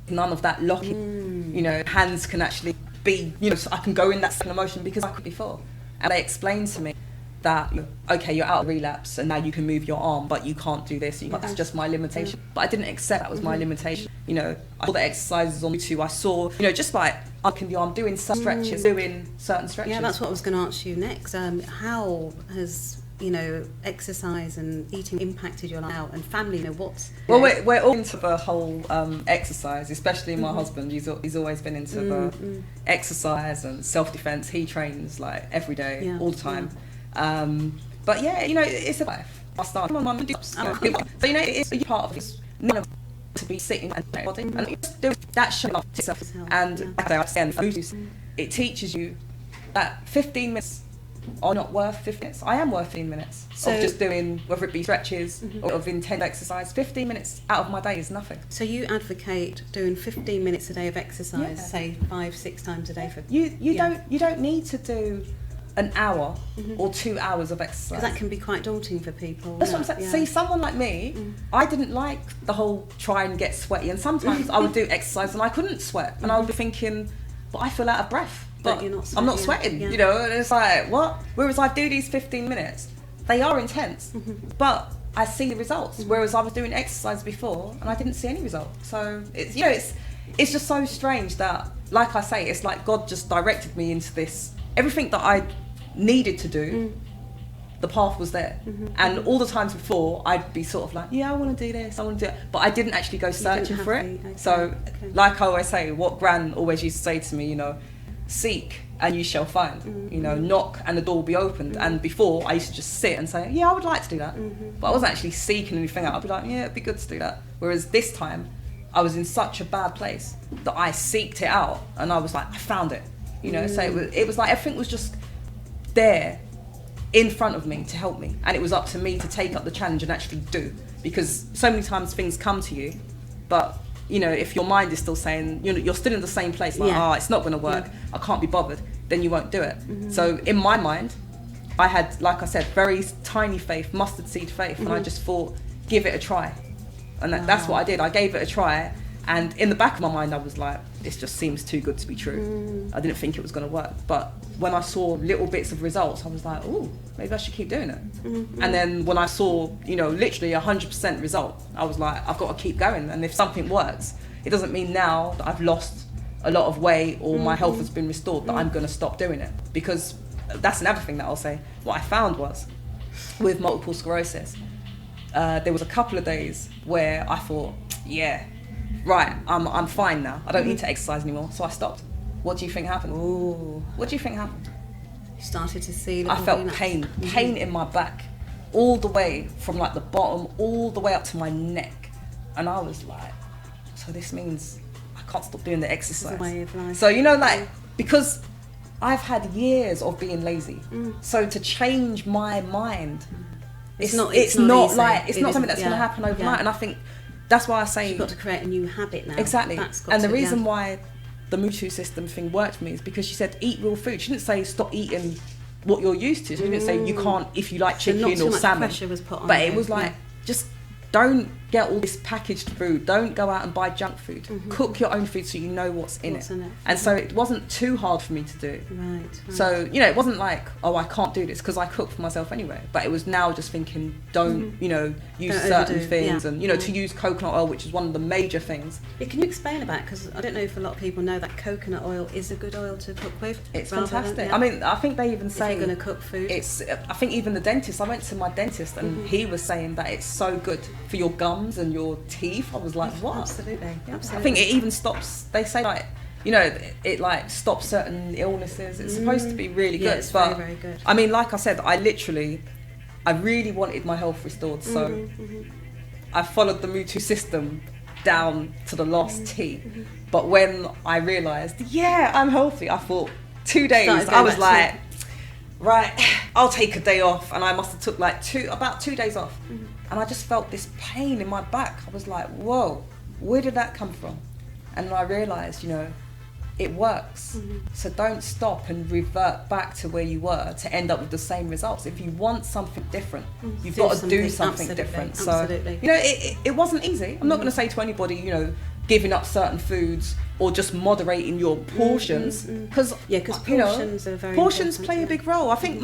none of that locking, you know, hands can actually be, you know, so I can go in that same emotion because I could before. And they explained to me that, okay, you're out of relapse and now you can move your arm, but you can't do this. That's just my limitation. But I didn't accept that was my limitation. You know, I saw the exercises on YouTube. I saw, you know, just like up in the arm, doing some stretches, doing certain stretches. Yeah, that's what I was going to ask you next. How has, you know, exercise and eating impacted your life and family? You know, what's... Well, we're all into the whole exercise, especially my husband. He's always been into the exercise and self-defense. He trains like every day, all the time. But yeah, you know, it's a life. I started. So, you know, it's a part of it. None of to be sitting and body, and just do that shit up to yourself. And it teaches you that 15 minutes are not worth 15 minutes. I am worth 15 minutes of just doing, whether it be stretches or of intense exercise. 15 minutes out of my day is nothing. So you advocate doing 15 minutes a day of exercise, say 5-6 times a day for you don't need to do an hour or 2 hours of exercise. Because that can be quite daunting for people. That's what I'm saying. See, someone like me, I didn't like the whole try and get sweaty, and sometimes I would do exercise and I couldn't sweat, and I would be thinking, but I feel out of breath. But you're not I'm not sweating, sweating, you know, and it's like, what? Whereas I do these 15 minutes, they are intense, but I see the results. Whereas I was doing exercise before and I didn't see any result. So it's, you know, it's just so strange that, like I say, it's like God just directed me into this. Everything that I needed to do, the path was there. And all the times before, I'd be sort of like, yeah, I want to do this, I want to do it. But I didn't actually go searching for it. Okay. So, like I always say, what Gran always used to say to me, you know, seek and you shall find, you know, knock and the door will be opened. And before, I used to just sit and say, yeah, I would like to do that. But I wasn't actually seeking anything out. I'd be like, yeah, it'd be good to do that. Whereas this time, I was in such a bad place that I seeked it out, and I was like, I found it, you know. So it was like everything was just there in front of me to help me, and it was up to me to take up the challenge and actually do. Because so many times things come to you, but you know, if your mind is still saying, you know, you're still in the same place, like, oh, it's not going to work, I can't be bothered, then you won't do it. So in my mind, I had, like I said, very tiny faith, mustard seed faith, and I just thought, give it a try. And that's what I did. I gave it a try, and in the back of my mind, I was like, this just seems too good to be true. I didn't think it was going to work. But when I saw little bits of results, I was like, oh, maybe I should keep doing it. And then when I saw, you know, literally 100% result, I was like, I've got to keep going. And if something works, it doesn't mean now that I've lost a lot of weight or my health has been restored that I'm going to stop doing it. Because that's another thing that I'll say. What I found was, with multiple sclerosis, there was a couple of days where I thought, yeah, right, I'm fine now. I don't need to exercise anymore. So I stopped. What do you think happened? Ooh. What do you think happened? You started to see I felt pain in my back, all the way from like the bottom, all the way up to my neck. And I was like, so this means I can't stop doing the exercise. Way of life. So, you know, like, because I've had years of being lazy. So to change my mind, it's not something that's going to happen overnight. And I think that's why I say you've got to create a new habit now. Exactly. And the reason why the MIRACULOUS system thing worked for me is because she said eat real food. She didn't say stop eating what you're used to. She didn't say you can't if you like chicken not too or much salmon. Pressure was put on but it was like just don't get all this packaged food. Don't go out and buy junk food. Cook your own food so you know what's in it. And so it wasn't too hard for me to do. Right. So, you know, it wasn't like, oh, I can't do this, because I cook for myself anyway. But it was now just thinking, don't, you know, use certain things. And, you know, to use coconut oil, which is one of the major things. Yeah, can you explain about, because I don't know if a lot of people know that coconut oil is a good oil to cook with. It's fantastic. I mean, I think they even say... if you're going to cook food. I think even the dentist, I went to my dentist and he was saying that it's so good for your gums and your teeth. I was like, what? Absolutely. I think it even stops, they say like, you know, it like stops certain illnesses. It's supposed to be really good. It's but very, very good. I mean, like I said, I really wanted my health restored. So I followed the MIRACULOUS system down to the last T. But when I realised, yeah, I'm healthy, I thought 2 days, I was like, right, I'll take a day off. And I must have took like about 2 days off. And I just felt this pain in my back. I was like, whoa, where did that come from? And I realised, you know, it works. So don't stop and revert back to where you were to end up with the same results. If you want something different, you've got to do something different. So, you know, it wasn't easy. I'm not going to say to anybody, you know, giving up certain foods or just moderating your portions, because portions are very portions important, play a big role. I think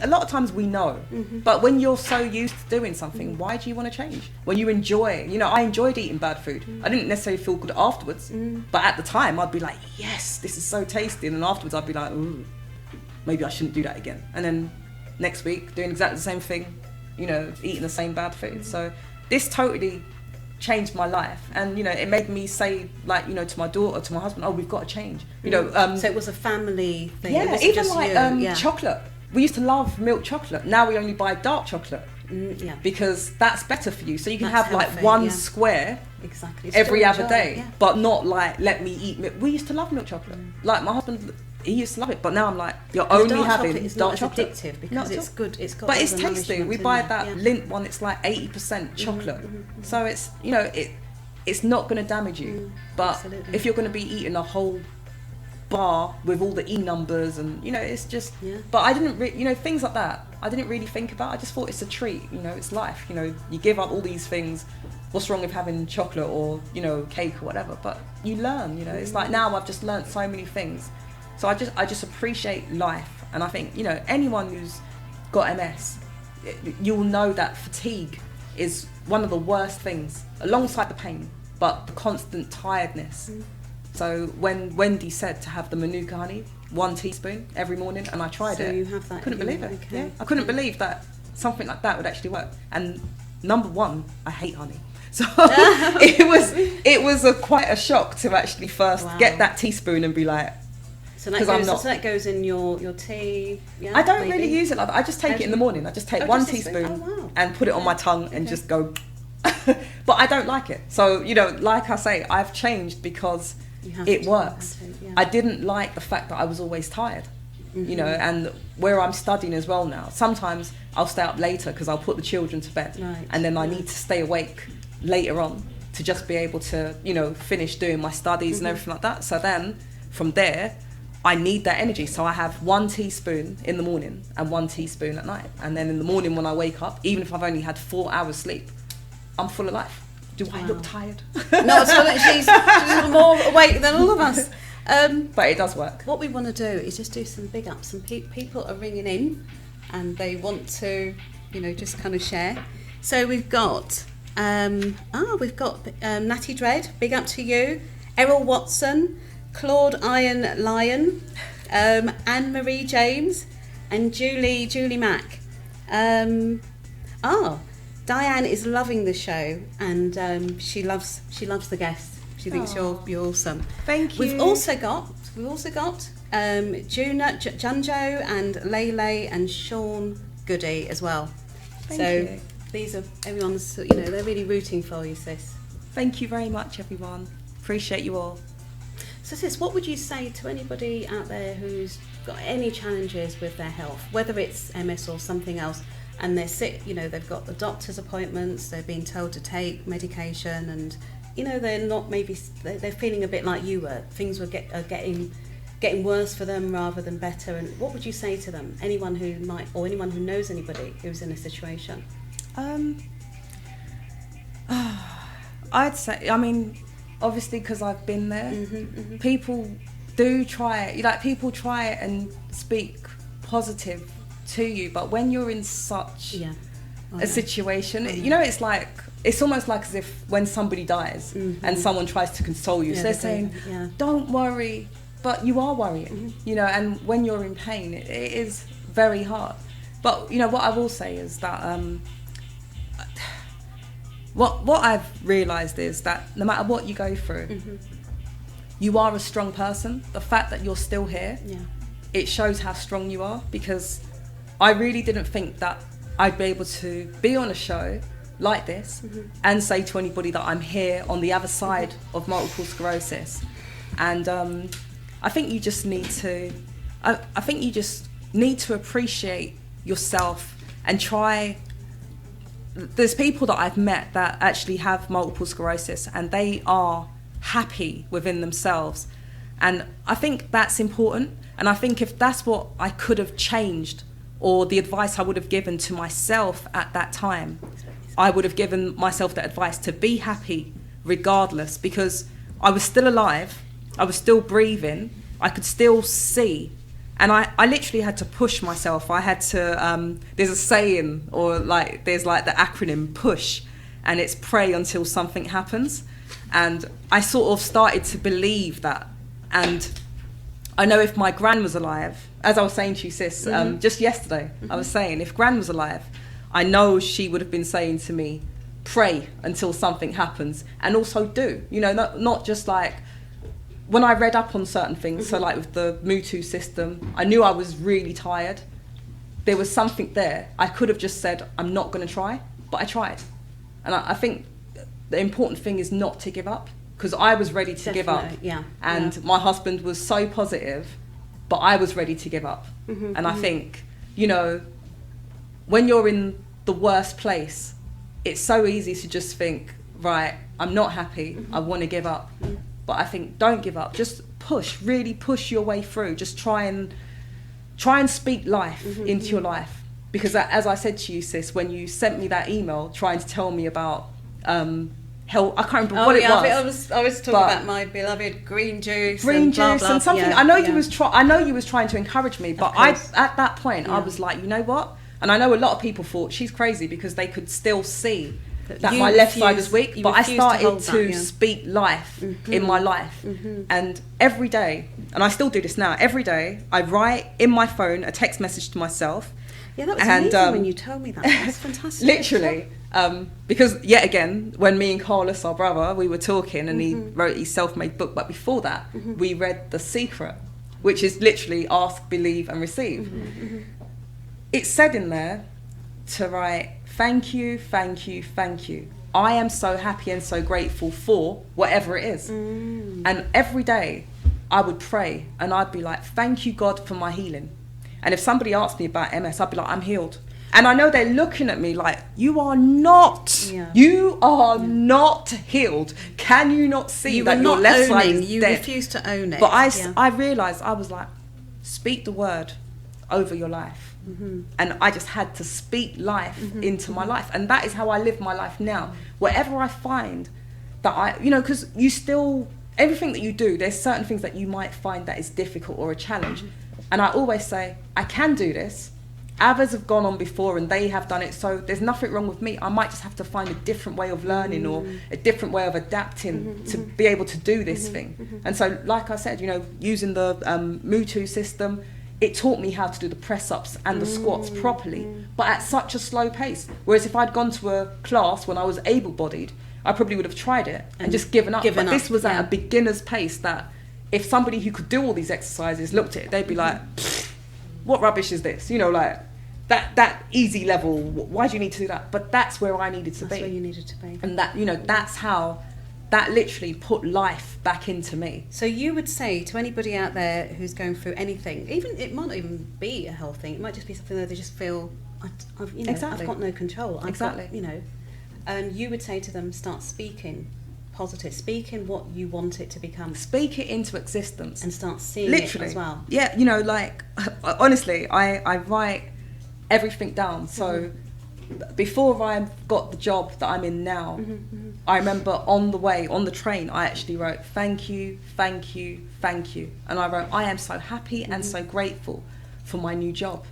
a lot of times we know, but when you're so used to doing something, why do you want to change? When you enjoy, you know, I enjoyed eating bad food. I didn't necessarily feel good afterwards, but at the time I'd be like, yes, this is so tasty, and then afterwards I'd be like, ooh, maybe I shouldn't do that again. And then next week doing exactly the same thing, you know, eating the same bad food. So this totally changed my life, and you know, it made me say, like, you know, to my daughter, to my husband, oh, we've got to change, you know. So it was a family thing. Yeah, even like chocolate. We used to love milk chocolate. Now we only buy dark chocolate because that's better for you. So you can have like one square exactly. every Still other enjoy day, it, yeah. but not like let me eat milk. We used to love milk chocolate. Like my husband, he used to love it, but now I'm like, you're only dark having chocolate is dark not as chocolate. addictive because Not at it's all. good. It's got But all it's the tasty. nourishment We in buy there, that yeah. Lindt one. It's like 80% chocolate, so it's it's not going to damage you. But absolutely. if you're going to be eating a whole bar with all the E numbers and it's just. Yeah. But I didn't things like that. I didn't really think about. I just thought it's a treat. It's life. You give up all these things. What's wrong with having chocolate or cake or whatever? But you learn. It's like now I've just learned so many things. So I just appreciate life, and I think anyone who's got MS, you'll know that fatigue is one of the worst things, alongside the pain, but the constant tiredness. So when Wendy said to have the Manuka honey, 1 teaspoon every morning, and I tried So it, you have that couldn't in believe your- it. okay. Yeah, I couldn't believe that something like that would actually work. And number one, I hate honey. So it was quite a shock to actually first Wow. get that teaspoon and be like, So that 'Cause I'm goes. not- So that goes in your tea. Yeah, I don't maybe? really use it like that. I just take it in the morning. I just take Oh, 1 just a teaspoon spoon. Oh, wow. and put it on my tongue and Okay. just go. But I don't like it. So, like I say, I've changed because You have it to, works. you have to, yeah. I didn't like the fact that I was always tired, and where I'm studying as well now, sometimes I'll stay up later because I'll put the children to bed. Right, And then I yeah. need to stay awake later on to just be able to, finish doing my studies and everything like that. So then from there, I need that energy. So I have 1 teaspoon in the morning and 1 teaspoon at night. And then in the morning when I wake up, even if I've only had 4 hours sleep, I'm full of life. Do I look tired? No, so she's more awake than all of us. But it does work. What we want to do is just do some big ups. Some people are ringing in, and they want to, just kind of share. So we've got, Natty Dread. Big up to you. Errol Watson, Claude Iron Lion, Anne Marie James, and Julie Mack. Diane is loving the show, and she loves the guests. She thinks you're awesome. Thank you. We've also got Junjo and Lele and Sean Goody as well. Thank so you. these are everyone's. They're really rooting for you, sis. Thank you very much, everyone. Appreciate you all. So, sis, what would you say to anybody out there who's got any challenges with their health, whether it's MS or something else, and they're sick? They've got the doctor's appointments, they're being told to take medication, and they're not they're feeling a bit like you were. Things were getting worse for them rather than better. And what would you say to them? Anyone who might, or anyone who knows anybody who's in a situation. I'd say, obviously because I've been there, people do try it. People try it and speak positive to you, but when you're in such a situation, it's almost like as if when somebody dies and someone tries to console you, so they're saying, don't worry, but you are worrying, and when you're in pain, it is very hard. But what I will say is that what I've realised is that no matter what you go through, you are a strong person. The fact that you're still here, it shows how strong you are, because I really didn't think that I'd be able to be on a show like this and say to anybody that I'm here on the other side of multiple sclerosis. And I think you just need to appreciate yourself and try. There's people that I've met that actually have multiple sclerosis and they are happy within themselves, and I think that's important. And I think if that's what I could have changed, or the advice I would have given to myself at that time, I would have given myself that advice to be happy regardless, because I was still alive, I was still breathing, I could still see. And I literally had to push myself. I had to, there's a saying, or there's the acronym PUSH, and it's pray until something happens. And I sort of started to believe that. And I know if my gran was alive, as I was saying to you, sis, just yesterday, I was saying, if gran was alive, I know she would have been saying to me, pray until something happens, and also do, not just when I read up on certain things, so with the Mutu system, I knew I was really tired. There was something there. I could have just said, I'm not going to try, but I tried. And I think the important thing is not to give up, because I was ready to give up. Yeah. And my husband was so positive, but I was ready to give up. And I think, you know, when you're in the worst place, it's so easy to just think, right, I'm not happy, I want to give up. But I think, don't give up. Just push, really push your way through. Just try and speak life into your life. Because as I said to you, sis, when you sent me that email trying to tell me about hell, I can't remember what it was. I was talking about my beloved green juice. And blah, blah. and something. Yeah, I know yeah. I know you was trying to encourage me, but at that point I was like, you know what? And I know a lot of people thought she's crazy because they could still see that my left side was weak, but I started to speak life in my life. And every day, and I still do this now, every day I write in my phone a text message to myself. Yeah, that was amazing when you told me that. That's fantastic. Literally. Because yet again, when me and Carlos, our brother, we were talking and he wrote his self-made book, but before that we read The Secret, which is literally ask, believe and receive. It's said in there to write, thank you, thank you, thank you. I am so happy and so grateful for whatever it is. And every day I would pray and I'd be like, thank you, God, for my healing. And if somebody asked me about MS, I'd be like, I'm healed. And I know they're looking at me like, you are not healed. Can you not see that your left side is you dead? refuse to own it. But I realised, I was like, speak the word over your life. And I just had to speak life into my life. And that is how I live my life now. Wherever I find that you know, because you still, everything that you do, there's certain things that you might find that is difficult or a challenge. And I always say, I can do this. Others have gone on before and they have done it, so there's nothing wrong with me. I might just have to find a different way of learning or a different way of adapting to be able to do this thing. And so, like I said, you know, using the Mutu system, it taught me how to do the press-ups and the squats properly, but at such a slow pace. Whereas if I'd gone to a class when I was able-bodied, I probably would have tried it and just given up. But this was at a beginner's pace that if somebody who could do all these exercises looked at it, they'd be like, what rubbish is this? You know, like, that easy level, why do you need to do that? But that's where I needed to be. That's where you needed to be. And that, you know, that's how that literally put life back into me. So you would say to anybody out there who's going through anything, even it might not even be a health thing, it might just be something that they just feel, I've got no control. And you would say to them, start speaking positive, speak in what you want it to become. Speak it into existence. And start seeing literally. It as well. Yeah, you know, like, honestly, I write everything down. So before I got the job that I'm in now, I remember on the way, on the train, I actually wrote, thank you, thank you, thank you. And I wrote, I am so happy and so grateful for my new job.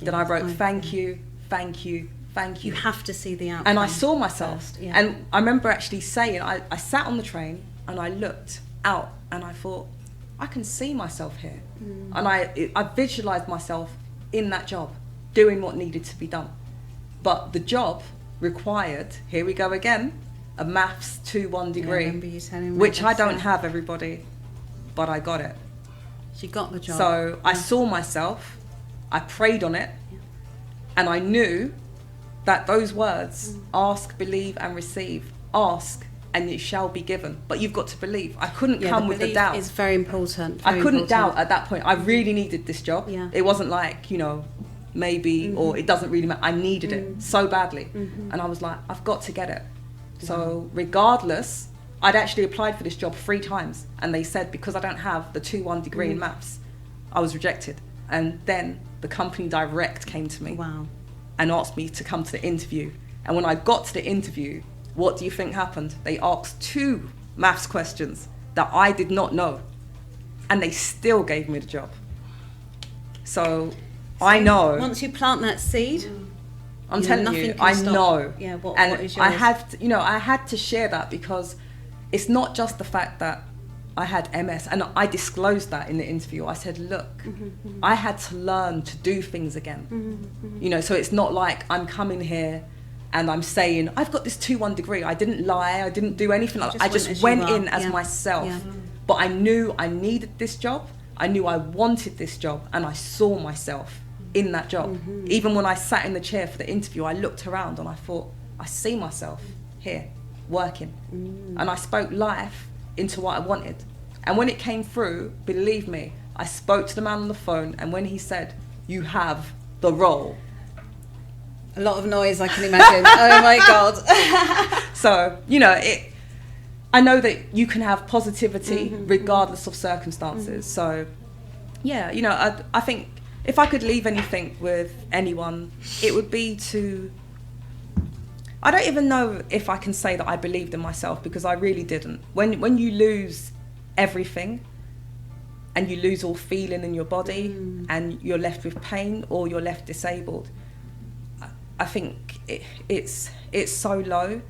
Then I wrote, thank you, thank you, thank you. You have to see the outcome. And I saw myself. First, And I remember actually saying, I sat on the train and I looked out and I thought, I can see myself here. And I visualised myself in that job, doing what needed to be done. But the job required, here we go again, a maths 2-1 degree, I remember you telling me which I that, don't have, everybody, but I got it. She got the job. So I saw myself, I prayed on it, and I knew that those words, ask, believe and receive, ask and it shall be given. But you've got to believe. I couldn't come with the doubt. It's very important. I couldn't doubt at that point. I really needed this job. Yeah. It wasn't like, you know, maybe or it doesn't really matter. I needed it so badly. And I was like, I've got to get it. So regardless, I'd actually applied for this job 3 times and they said because I don't have the 2-1 degree in maths, I was rejected. And then the company direct came to me. Wow. And asked me to come to the interview. And when I got to the interview, what do you think happened? They asked 2 maths questions that I did not know. And they still gave me the job. So I know. Once you plant that seed, I'm telling you, I know. Yeah, what is yours? I had to share that because it's not just the fact that I had MS, and I disclosed that in the interview. I said, look, I had to learn to do things again. You know, so it's not like I'm coming here and I'm saying, I've got this 2-1 degree. I didn't lie, I didn't do anything like that. I just went in as myself. Yeah. But I knew I needed this job. I knew I wanted this job, and I saw myself in that job. Even when I sat in the chair for the interview, I looked around and I thought, I see myself here. working. And I spoke life into what I wanted. And when it came through, believe me, I spoke to the man on the phone, and when he said, "You have the role." A lot of noise, I can imagine. Oh my God. So, you know, I know that you can have positivity regardless of circumstances. So, yeah, you know, I think if I could leave anything with anyone, it would be to... I don't even know if I can say that I believed in myself, because I really didn't. When you lose everything and you lose all feeling in your body and you're left with pain or you're left disabled, I think it's so low.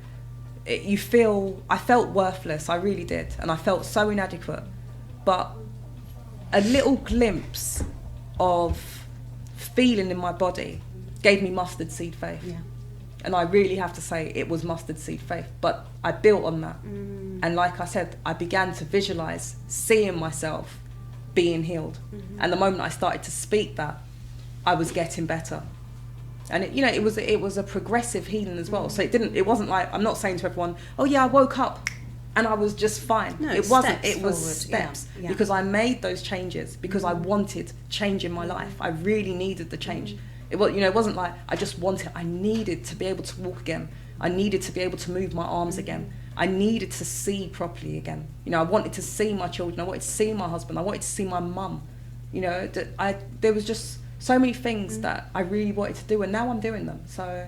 I felt worthless, I really did, and I felt so inadequate. But a little glimpse of feeling in my body gave me mustard seed faith. Yeah. And I really have to say it was mustard seed faith, but I built on that. And like I said, I began to visualize seeing myself being healed. And the moment I started to speak that, I was getting better. And it was a progressive healing as well. So it wasn't like, I'm not saying to everyone, oh yeah, I woke up and I was just fine. No, it wasn't. It was steps. Yeah. Because I made those changes because I wanted change in my life. I really needed the change. It wasn't like I just wanted. I needed to be able to walk again. I needed to be able to move my arms again. I needed to see properly again. You know, I wanted to see my children. I wanted to see my husband. I wanted to see my mum. You know, there was just so many things that I really wanted to do, and now I'm doing them. So,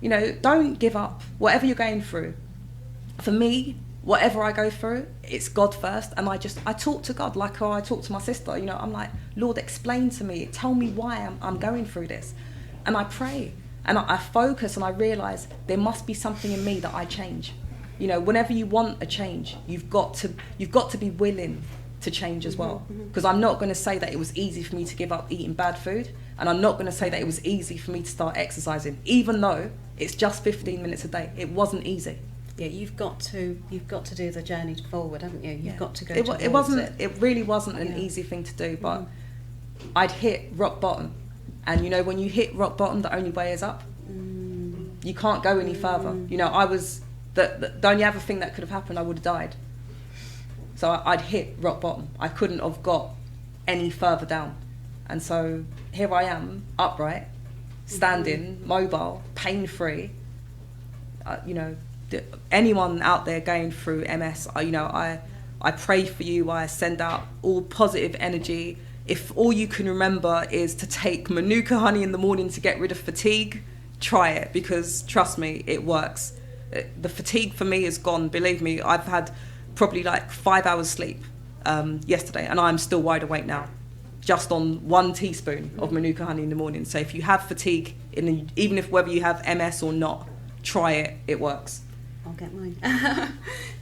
you know, don't give up. Whatever you're going through, for me, whatever I go through, it's God first, and I talk to God like how I talk to my sister. You know, I'm like, Lord, explain to me, tell me why I'm going through this, and I pray, and I focus, and I realise there must be something in me that I change. You know, whenever you want a change, you've got to be willing to change as well. Because I'm not going to say that it was easy for me to give up eating bad food, and I'm not going to say that it was easy for me to start exercising, even though it's just 15 minutes a day. It wasn't easy. Yeah, you've got to do the journey forward, haven't you? You've got to go. It really wasn't an easy thing to do, but I'd hit rock bottom, and you know, when you hit rock bottom, the only way is up. You can't go any further. You know, I was the only other thing that could have happened, I would have died. So I'd hit rock bottom. I couldn't have got any further down, and so here I am, upright, standing, mobile, pain-free. You know. Anyone out there going through MS, I pray for you. I send out all positive energy. If all you can remember is to take Manuka honey in the morning to get rid of fatigue, try it, because trust me, it works. The fatigue for me is gone. Believe me, I've had probably like 5 hours sleep yesterday, and I'm still wide awake now, just on 1 teaspoon of Manuka honey in the morning. So if you have fatigue, even if whether you have MS or not, try it. It works. I'll get mine.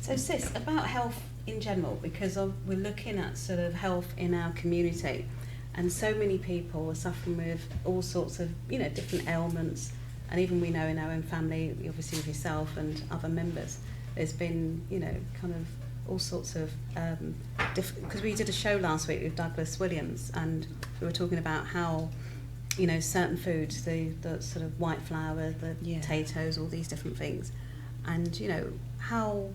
So sis, about health in general, because we're looking at sort of health in our community, and so many people are suffering with all sorts of, you know, different ailments, and even we know in our own family, obviously with yourself and other members, there's been, you know, kind of all sorts of, because we did a show last week with Douglas Williams, and we were talking about how, you know, certain foods, the sort of white flour, the potatoes, all these different things, and you know how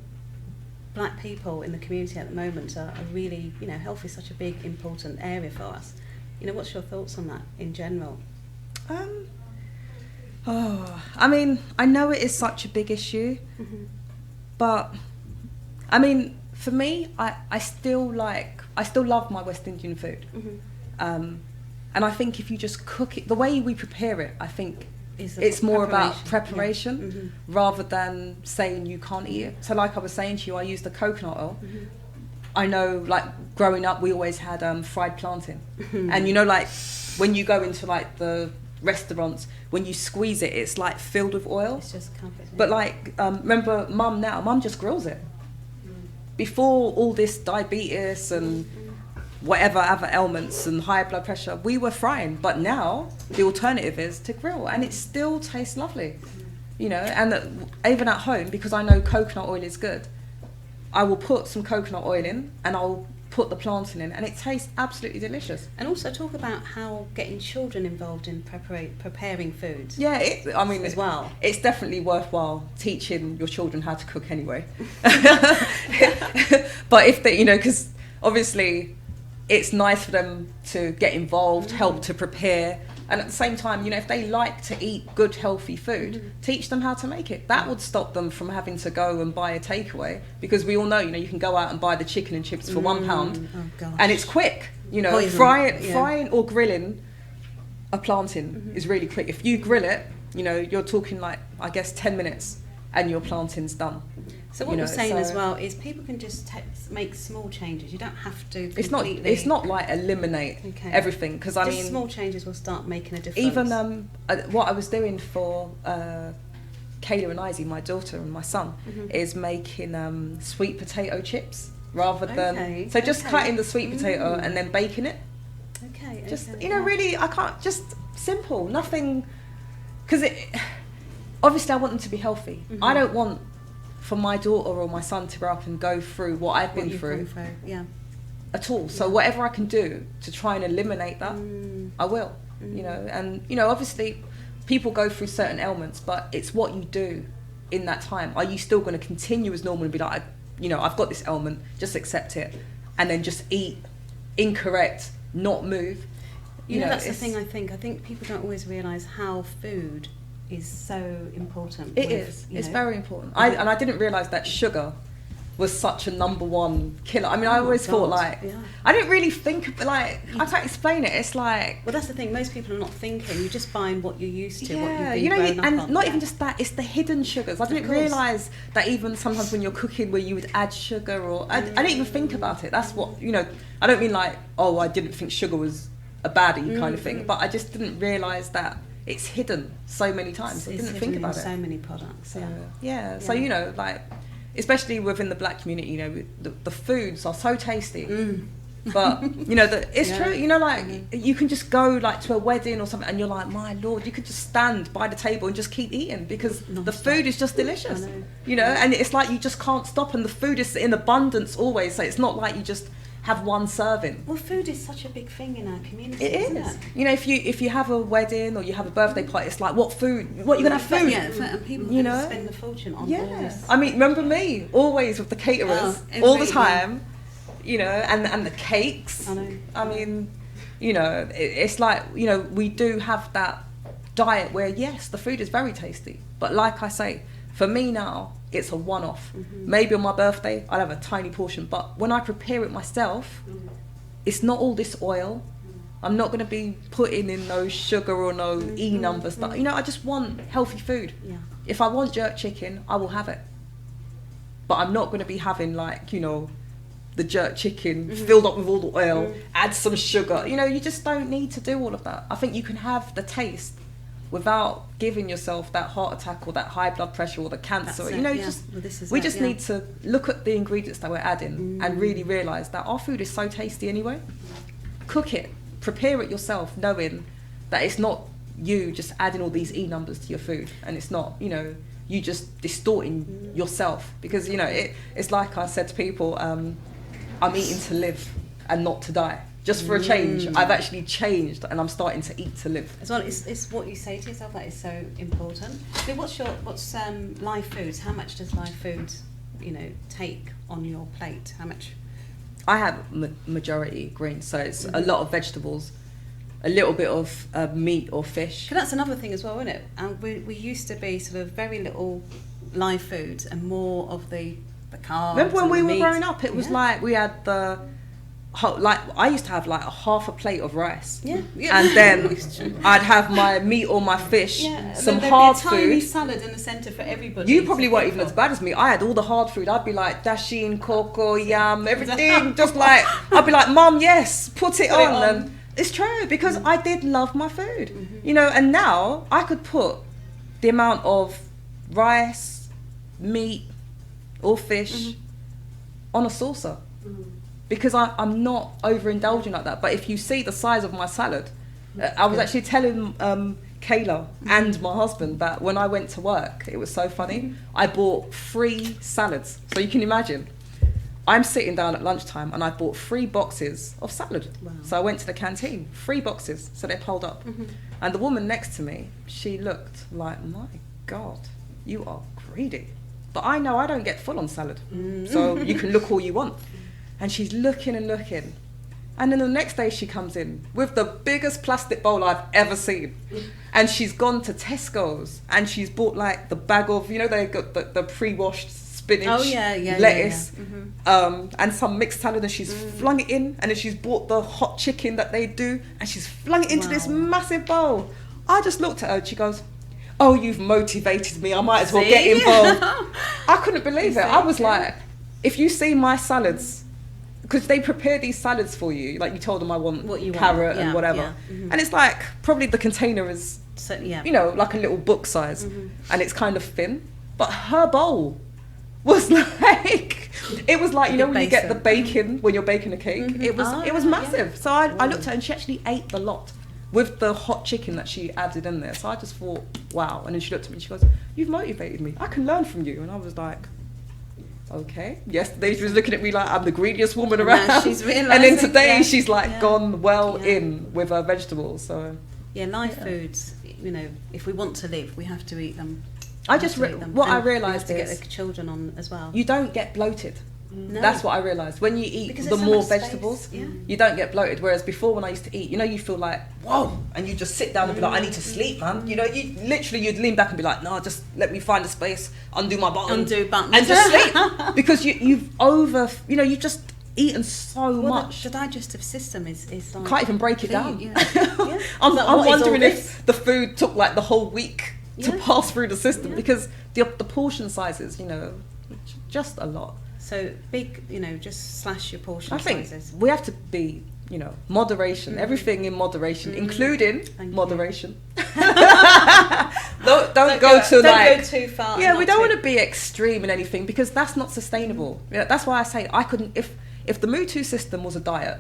black people in the community at the moment are really, you know, health is such a big important area for us. You know, what's your thoughts on that in general? I mean, I know it is such a big issue, but I mean, for me, I still love my West Indian food, and I think if you just cook it the way we prepare it, I think it's more about preparation rather than saying you can't eat it. So like I was saying to you, I use the coconut oil. I know, like, growing up we always had fried plantain, and you know, like when you go into like the restaurants, when you squeeze it, it's like filled with oil. It's just comfort. But like, remember Mum just grills it. Before all this diabetes and whatever other ailments and high blood pressure, we were frying, but now the alternative is to grill, and it still tastes lovely, you know. And even at home, because I know coconut oil is good, I will put some coconut oil in, and I'll put the plantain in, and it tastes absolutely delicious. And also talk about how getting children involved in preparing food. Yeah, I mean, as well. It's definitely worthwhile teaching your children how to cook anyway. But if they, because obviously it's nice for them to get involved, help to prepare. And at the same time, if they like to eat good, healthy food, teach them how to make it. That would stop them from having to go and buy a takeaway, because we all know, you can go out and buy the chicken and chips for £1, and it's quick. Frying or grilling a plantain is really quick. If you grill it, you're talking like, I guess, 10 minutes, and your plantain's done. So what you're saying as well is people can just make small changes. You don't have to completely... It's not like eliminate everything, because I mean... small changes will start making a difference. Even what I was doing for Kayla and Izzy, my daughter and my son, is making sweet potato chips rather than... So just cutting the sweet potato and then baking it. Really, I can't... Just simple, nothing... Because obviously I want them to be healthy. I don't want... for my daughter or my son to grow up and go through what I've been through at all. So whatever I can do to try and eliminate that, I will. And obviously people go through certain ailments, but it's what you do in that time. Are you still going to continue as normal and be like, I've got this ailment, just accept it, and then just eat incorrect, not move? That's the thing. I think people don't always realise how food is so important. It's very important. I didn't realise that sugar was such a #1 killer. I mean, I always thought I didn't really think, I can't explain it. It's like... Well, that's the thing, most people are not thinking, you're just buying what you're used to, what you've been grown up and on. not even just that, it's the hidden sugars. I didn't realise that even sometimes when you're cooking where you would add sugar, or I didn't even think about it. That's what, I don't mean like, I didn't think sugar was a baddie kind of thing, but I just didn't realise that it's hidden so many times. I didn't think about it. So many products. So especially within the black community, the foods are so tasty. But it's true. You can just go to a wedding or something, and you're like, my lord, you could just stand by the table and just keep eating, because the food is just delicious. And it's like you just can't stop, and the food is in abundance always. So it's not like you just have one serving. Well, food is such a big thing in our community. Isn't it? If you have a wedding or you have a birthday party, it's like, what food? What, you're gonna have food? And people spend a fortune on all this. I mean, remember me always with the caterers all the time, and the cakes. I know. I mean, it's like we do have that diet where yes, the food is very tasty, but like I say, for me now, it's a one-off. Maybe on my birthday, I'll have a tiny portion, but when I prepare it myself, it's not all this oil. I'm not going to be putting in no sugar or no E-number stuff. I just want healthy food. If I want jerk chicken, I will have it. But I'm not going to be having the jerk chicken filled up with all the oil, add some sugar. You just don't need to do all of that. I think you can have the taste without giving yourself that heart attack or that high blood pressure or the cancer. We just need to look at the ingredients that we're adding and really realise that our food is so tasty anyway. Cook it, prepare it yourself, knowing that it's not you just adding all these E-numbers to your food, and it's not, you just distorting yourself, because it's like I said to people, I'm eating to live and not to die. Just for a change, I've actually changed, and I'm starting to eat to live. As well, it's what you say to yourself that is so important. So what's live foods? How much does live food, take on your plate? How much? I have majority greens, so it's a lot of vegetables, a little bit of meat or fish. But that's another thing as well, isn't it? And we used to be sort of very little live foods and more of the carbs. Remember when we were meat? growing up? It was like we had I used to have a half a plate of rice, and then I'd have my meat or my fish, some hard food. Tiny salad in the centre for everybody. You probably weren't even as bad as me. I had all the hard food. I'd be like dasheen, cocoa, yam, everything. Just I'd be like, Mum, yes, put it on. And it's true, because I did love my food, And now I could put the amount of rice, meat, or fish on a saucer. Because I'm not overindulging like that. But if you see the size of my salad, I was actually telling Kayla and my husband that when I went to work, it was so funny. I bought 3 salads. So you can imagine, I'm sitting down at lunchtime and I bought 3 boxes of salad. Wow. So I went to the canteen, 3 boxes, so they're piled up. And the woman next to me, she looked like, my God, you are greedy. But I know I don't get full on salad, so you can look all you want. And she's looking and looking. And then the next day she comes in with the biggest plastic bowl I've ever seen. And she's gone to Tesco's and she's bought like the bag of, you know, they got the pre-washed spinach, lettuce, and some mixed salad, and she's flung it in, and then she's bought the hot chicken that they do, and she's flung it into this massive bowl. I just looked at her and she goes, oh, you've motivated me, I might as well get involved. I couldn't believe it. I was like, if you see my salads, because they prepare these salads for you, like you told them I want What you carrot want. and whatever, and it's like, probably the container is, So, yeah. you know, like a little book size, and it's kind of thin, but her bowl was like, it was like, you know, when you get the bacon when you're baking a cake, it was massive. So I looked at her and she actually ate the lot with the hot chicken that she added in there. So I just thought, wow. And then she looked at me and she goes, you've motivated me, I can learn from you. And I was like, okay. Yesterday she was looking at me like I'm the greediest woman around, Now she's realising, and then today yeah. she's like Yeah. gone well Yeah. in with her vegetables. So Yeah, live foods, you know, if we want to live, we have to eat them. I We just have to eat them. what I And we realised have to is get the children on as well. you don't get bloated. No. That's what I realised. When you eat Because the there's so more much space, vegetables, yeah. you don't get bloated. Whereas before, when I used to eat, you know, you feel like, whoa, and you just sit down and be like, I need to sleep, man. You know, you'd lean back and be like, no, just let me find a space, undo my button, Undo button. and just sleep. Because you've just eaten so Well, much. the digestive system is like... Can't even break it down. Yeah. Yeah. I'm Like, what is wondering all if the food took like the whole week to Yeah. pass through the system, Yeah. because the portion sizes, you know, just a lot. So big, you know, just slash your portion I think sizes. we have to be, you know, moderation, everything in moderation, including Thank you. moderation. don't go to don't like go too far. yeah, and we not don't too- want to be extreme in anything, because that's not sustainable. Yeah, that's why I say I couldn't, if the Mutu system was a diet,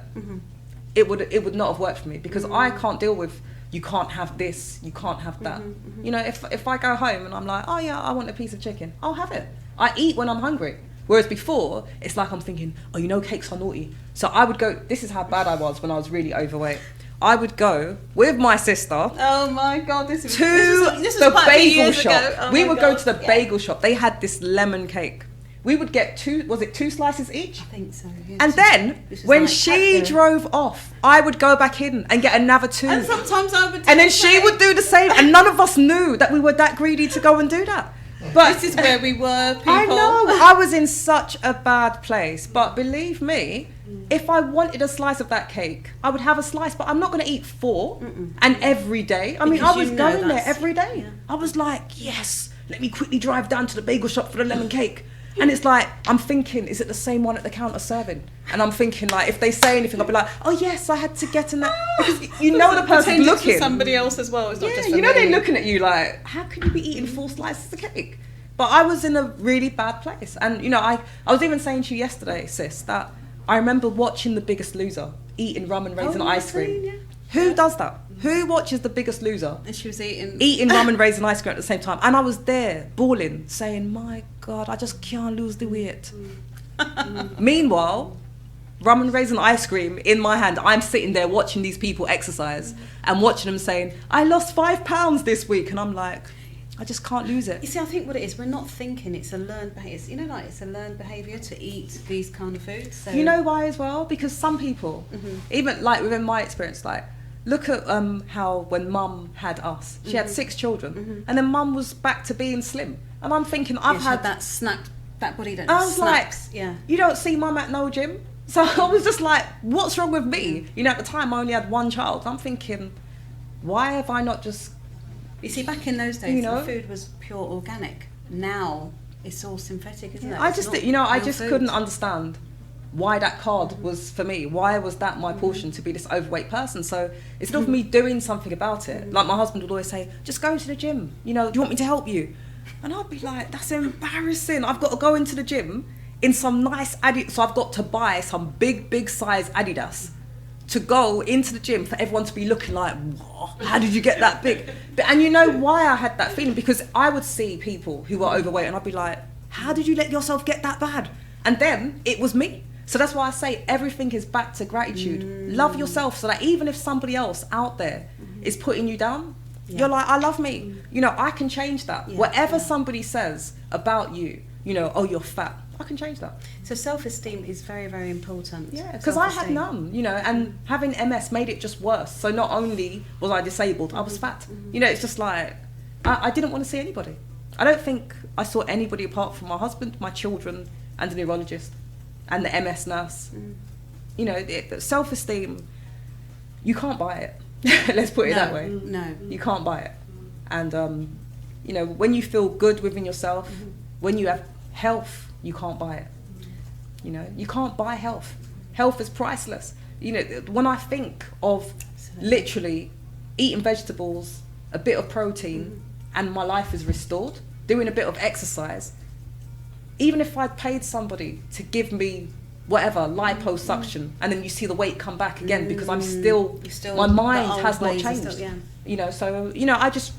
it would not have worked for me, because I can't deal with, you can't have this, you can't have that. You know, if I go home and I'm like, oh yeah, I want a piece of chicken, I'll have it. I eat when I'm hungry. Whereas before, it's like I'm thinking, oh, you know, cakes are naughty. So I would go, this is how bad I was when I was really overweight. I would go with my sister Oh my God, this was to this was the quite a few bagel years shop. ago. Oh We my would go God. to the Yeah. bagel shop. They had this lemon cake. We would get 2 slices each? I think so. Yeah, And this then, was when like she Cadbury. drove off, I would go back in and get another 2. And sometimes I would do And then the she same. would do the same. And none of us knew that we were that greedy to go and do that. But This is where we were, people. I know, I was in such a bad place. But believe me, if I wanted a slice of that cake, I would have a slice, but I'm not going to eat 4 and every day. I mean, Because I was you know going there that's- every day. yeah. I was like, yes, let me quickly drive down to the bagel shop for the lemon cake. And it's like, I'm thinking, is it the same one at the counter serving? And I'm thinking, like, if they say anything, I'll be like, oh yes, I had to get in that. Because you know the person's Pretend it's for looking. somebody else as well. It's not Yeah, just for you know me. they're looking at you like, how can you be eating 4 slices of cake? But I was in a really bad place. And, you know, I was even saying to you yesterday, sis, that I remember watching The Biggest Loser, eating rum and raisin ice cream. Yeah. Who does that? Who watches The Biggest Loser? And she was eating... Eating rum and raisin ice cream at the same time. And I was there, bawling, saying, my God, I just can't lose the weight. Meanwhile, rum and raisin ice cream in my hand, I'm sitting there watching these people exercise and watching them saying, I lost 5 pounds this week. And I'm like, I just can't lose You it. see, I think what it is, we're not thinking, it's a learned behaviour. You know, like, it's a learned behaviour to eat these kind of foods. So You know why as well? Because some people, even like within my experience, like, look at how when mum had us, she had 6 children, and then mum was back to being slim. And I'm thinking, I've I've had that snapped, that body don't I was snaps. like, Yeah. you don't see mum at no gym. So I was just like, what's wrong with me? You know, at the time I only had 1 child. I'm thinking, why have I not just... You see, back in those days, You know? the food was pure organic. Now, it's all synthetic, isn't it? I It's just, not you know, I real just food. couldn't understand why that card was for me. Why was that my portion to be this overweight person? So instead of me doing something about it, like my husband would always say, just go to the gym. You know, do you want me to help you? And I'd be like, that's embarrassing. I've got to go into the gym in some nice Adidas. So I've got to buy some big size Adidas to go into the gym for everyone to be looking like, what? How did you get that big? And you know why I had that feeling? Because I would see people who were overweight and I'd be like, how did you let yourself get that bad? And then it was me. So that's why I say everything is back to gratitude. Love yourself, so that even if somebody else out there is putting you down, you're like, I love me. You know, I can change that. Whatever somebody says about you, you know, oh, you're fat, I can change that. So self-esteem is very, very important. Yeah, because I had none, you know, and having MS made it just worse. So not only was I disabled, I was fat. You know, it's just like, I didn't want to see anybody. I don't think I saw anybody apart from my husband, my children, and the neurologist, and the MS nurse. You know, self-esteem, you can't buy it. Let's put it that way. No. You can't buy it. And, you know, when you feel good within yourself, when you have health, you can't buy it. You know, you can't buy health. Health is priceless. You know, when I think of literally eating vegetables, a bit of protein, and my life is restored, doing a bit of exercise, even if I'd paid somebody to give me whatever, liposuction, and then you see the weight come back again, because I'm still my mind has not changed. You know, so, you know, I just,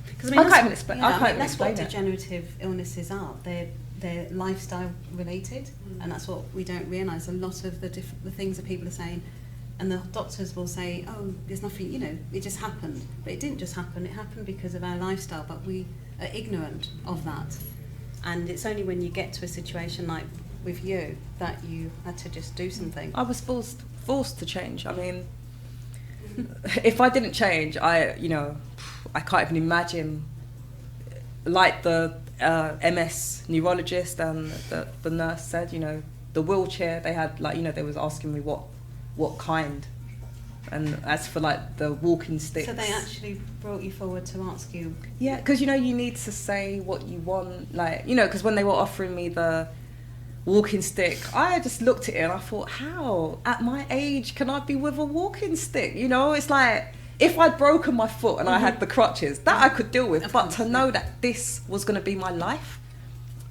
because I can't even explain. Yeah, I can't even that's explain what it. degenerative illnesses are. They're lifestyle related, and that's what we don't realise. A lot of the things that people are saying, and the doctors will say, "Oh, there's nothing. You know, it just happened." But it didn't just happen. It happened because of our lifestyle. But we are ignorant of that, and it's only when you get to a situation like with you that you had to just do something. I was forced to change. I mean, if I didn't change, I can't even imagine, like the MS neurologist and the nurse said, you know, the wheelchair they had, like, you know, they was asking me what kind, and as for like the walking sticks. So they actually brought you forward to ask you. Yeah, because, you know, you need to say what you want, like, you know, because when they were offering me the walking stick, I just looked at it and I thought, how at my age can I be with a walking stick? You know, it's like, if I'd broken my foot and I had the crutches, that I could deal with, but to know that this was going to be my life,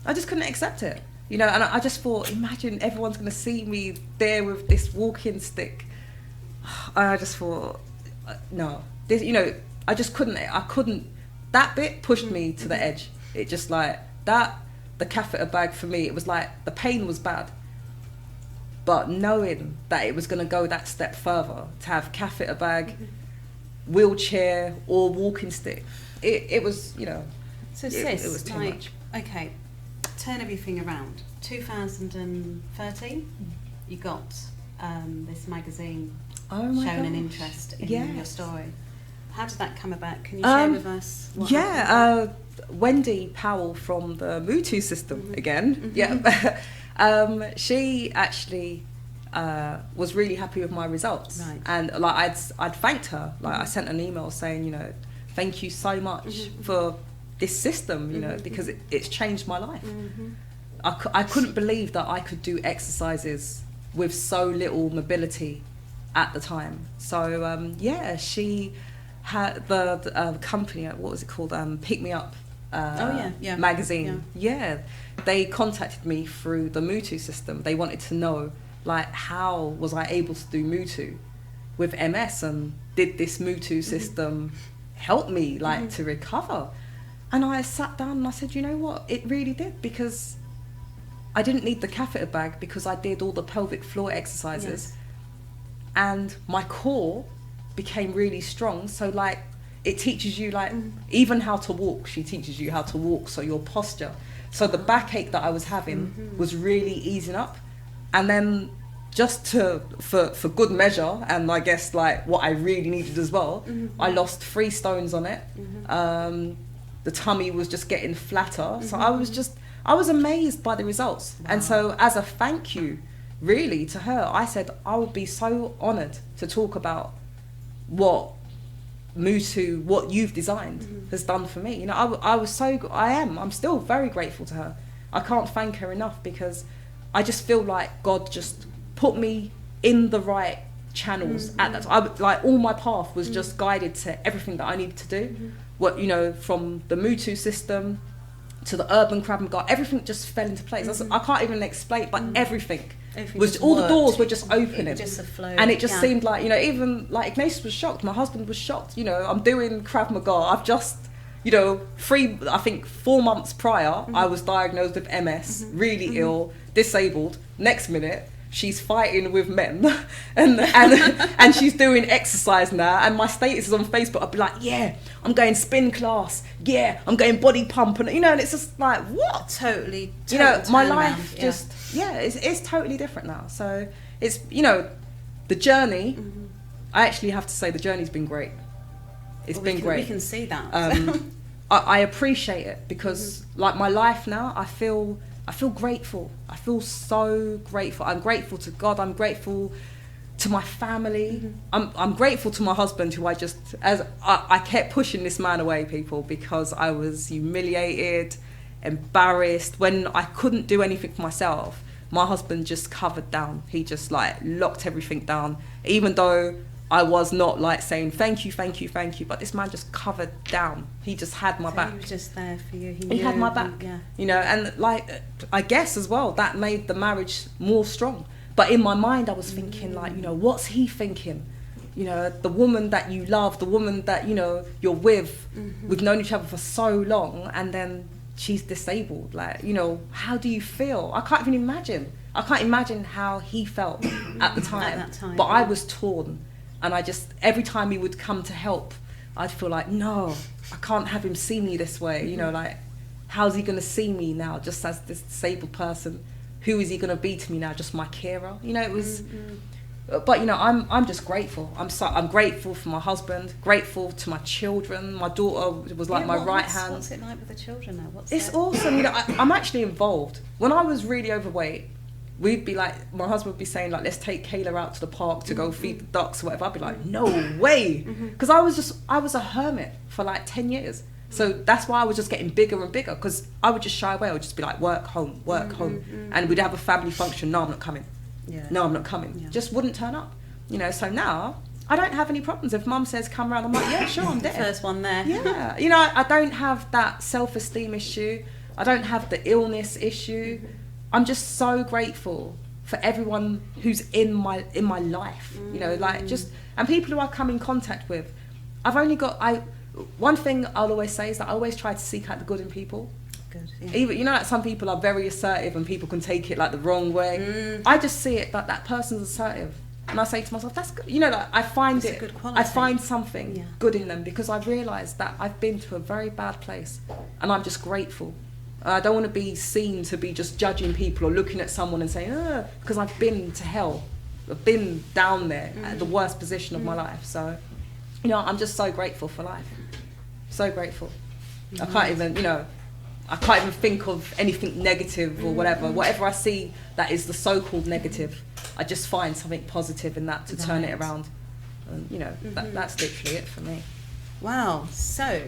I just couldn't accept it. You know, and I just thought, imagine everyone's going to see me there with this walking stick. I just thought, no, this, you know, I couldn't, that bit pushed me to the edge. It just like, the catheter bag for me, it was like, the pain was bad. But knowing that it was going to go that step further, to have catheter bag, wheelchair or walking stick, it was, you know, so it was too much. Okay, turn everything around. 2013, you got this magazine showing an interest in your story. How did that come about? Can you share with us what happened? Wendy Powell from the Mutu system again. She actually was really happy with my results, and like I'd thanked her. Like I sent an email saying, you know, thank you so much for this system, you know, because it's changed my life. I couldn't believe that I could do exercises with so little mobility at the time. So she had the company, what was it called, Pick Me Up magazine. They contacted me through the Mutu system. They wanted to know, like, how was I able to do Mutu with MS, and did this Mutu system help me, like, to recover? And I sat down and I said, you know what, it really did, because I didn't need the catheter bag, because I did all the pelvic floor exercises, and my core became really strong. So, like, it teaches you, like, even how to walk. She teaches you how to walk, so your posture. So the backache that I was having was really easing up. And then just for good measure, and I guess, like, what I really needed as well, I lost 3 stones on it. The tummy was just getting flatter. So I was amazed by the results. And so as a thank you, really, to her, I said I would be so honoured to talk about what Mutu, what you've designed, has done for me. You know, I'm still very grateful to her. I can't thank her enough, because I just feel like God just put me in the right channels at that time. Like, all my path was just guided to everything that I needed to do. What, you know, from the Mutu system to the urban Krav Maga, everything just fell into place. I can't even explain, but everything was, all the doors were just opening, and it just seemed like, you know, even like Ignatius was shocked, my husband was shocked, you know, I'm doing Krav Maga, I've just you know, 4 months prior, I was diagnosed with MS, really ill, disabled. Next minute, she's fighting with men and she's doing exercise now, and my status is on Facebook. I'd be like, yeah, I'm going spin class, yeah, I'm going body pump, and you know, and it's just like, what? Totally, You know, my turnaround, life yeah. just, it's totally different now. So it's, you know, the journey, I actually have to say the journey's been great. It's been great. We can see that. I appreciate it because like my life now, I feel grateful. I feel so grateful. I'm grateful to God. I'm grateful to my family. I'm grateful to my husband, who I kept pushing this man away, people, because I was humiliated, embarrassed. When I couldn't do anything for myself, my husband just covered down. He just like locked everything down, even though I was not like saying thank you, but this man just covered down. He just had my back. He was just there for you. He had my back. Yeah. You know, and like I guess as well that made the marriage more strong. But in my mind, I was thinking like, you know, what's he thinking? You know, the woman that you love, the woman that, you know, you're with, we've known each other for so long, and then she's disabled. Like, you know, how do you feel? I can't even imagine. I can't imagine how he felt at the time. At that time, but I yeah. was torn. And I just, every time he would come to help, I'd feel like, no, I can't have him see me this way. You know, like, how's he going to see me now just as this disabled person? Who is he going to be to me now? Just my carer? You know, it was, but you know, I'm just grateful. I'm grateful for my husband, grateful to my children. My daughter was like my right hand. What's it like with the children now? It's awesome. You know, I'm actually involved. When I was really overweight, we'd be like, my husband would be saying like, let's take Kayla out to the park to go feed the ducks or whatever. I'd be like, no way. Because I was a hermit for like 10 years. So that's why I was just getting bigger and bigger, because I would just shy away. I would just be like, work, home. And we'd have a family function. No, I'm not coming. Yeah. No, I'm not coming. Yeah. Just wouldn't turn up. You know, so now I don't have any problems. If mum says come around, I'm like, yeah, sure, I'm there. First one there. Yeah. You know, I don't have that self-esteem issue. I don't have the illness issue. I'm just so grateful for everyone who's in my life. You know, like just, and people who I come in contact with. One thing I'll always say is that I always try to seek out the good in people. Good. Yeah. Even, you know, like some people are very assertive and people can take it like the wrong way. I just see it that person's assertive, and I say to myself, that's good. You know, like I find That's a good quality. I find something Yeah. good in them, because I've realised that I've been to a very bad place, and I'm just grateful. I don't want to be seen to be just judging people or looking at someone and saying, because I've been to hell. I've been down there at the worst position of my life. So, you know, I'm just so grateful for life. So grateful. I can't even think of anything negative or whatever. Whatever I see that is the so-called negative, I just find something positive in that to turn it around. And, you know, that's literally it for me. Wow. So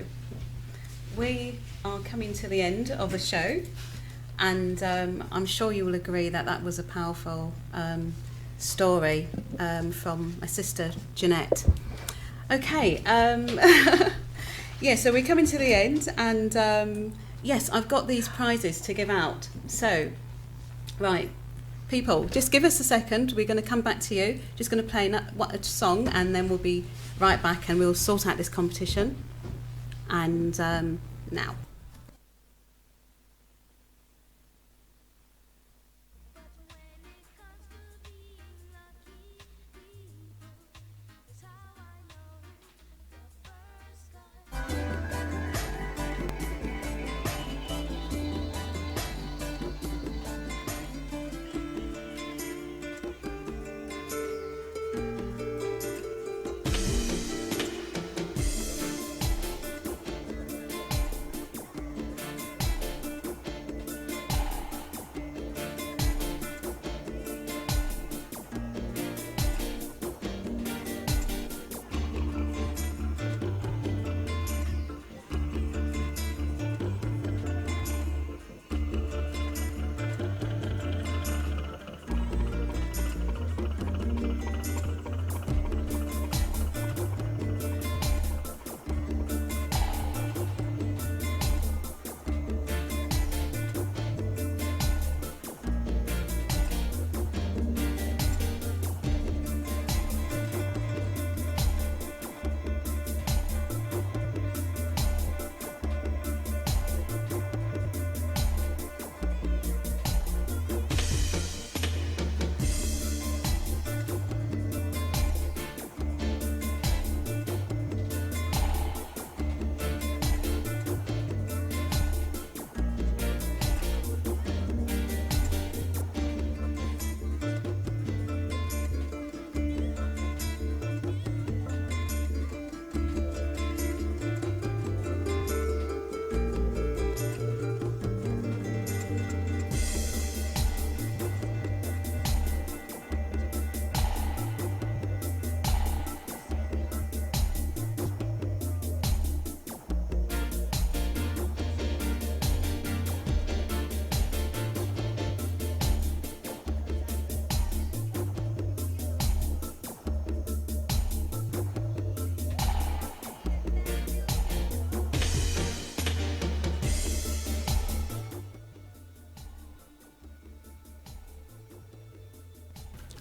we are coming to the end of the show, and I'm sure you will agree that that was a powerful story from my sister Jeanette. Okay. Yeah, so we're coming to the end, and yes, I've got these prizes to give out. So, right, people, just give us a second. We're going to come back to you. Just going to play a song, and then we'll be right back, and we'll sort out this competition. And now.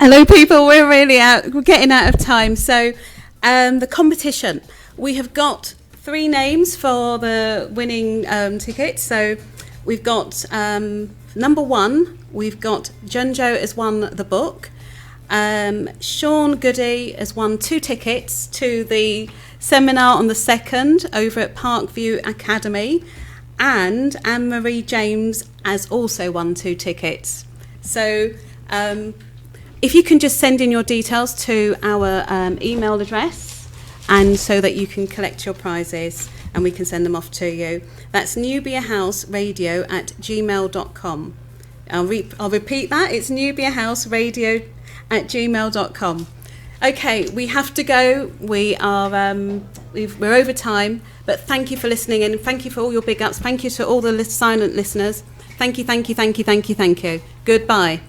Hello, people. We're getting out of time. So, the competition. We have got 3 names for the winning tickets. So, we've got number 1. We've got Junjo has won the book. Sean Goody has won 2 tickets to the seminar on the 2nd over at Parkview Academy, and Anne-Marie James has also won 2 tickets. So if you can just send in your details to our email address, and so that you can collect your prizes and we can send them off to you. That's nubiahouseradio@gmail.com. I'll repeat that. It's nubiahouseradio@gmail.com. Okay, we have to go. We're over time, but thank you for listening, and thank you for all your big ups. Thank you to all the silent listeners. Thank you, thank you, thank you, thank you, thank you. Goodbye.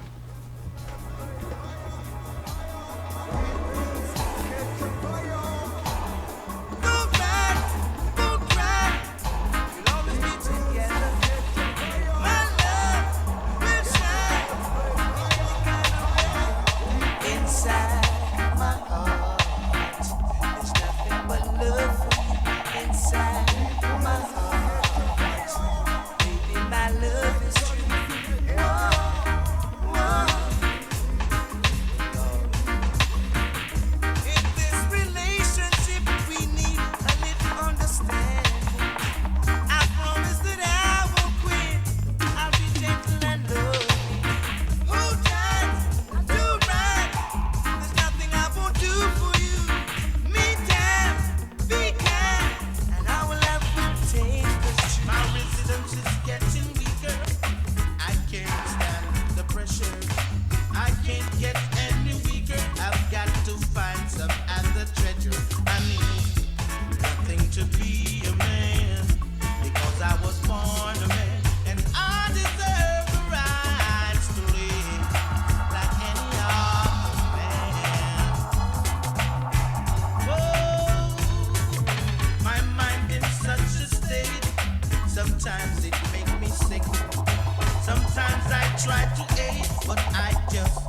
Sometimes it makes me sick. Sometimes I try to aid, but I just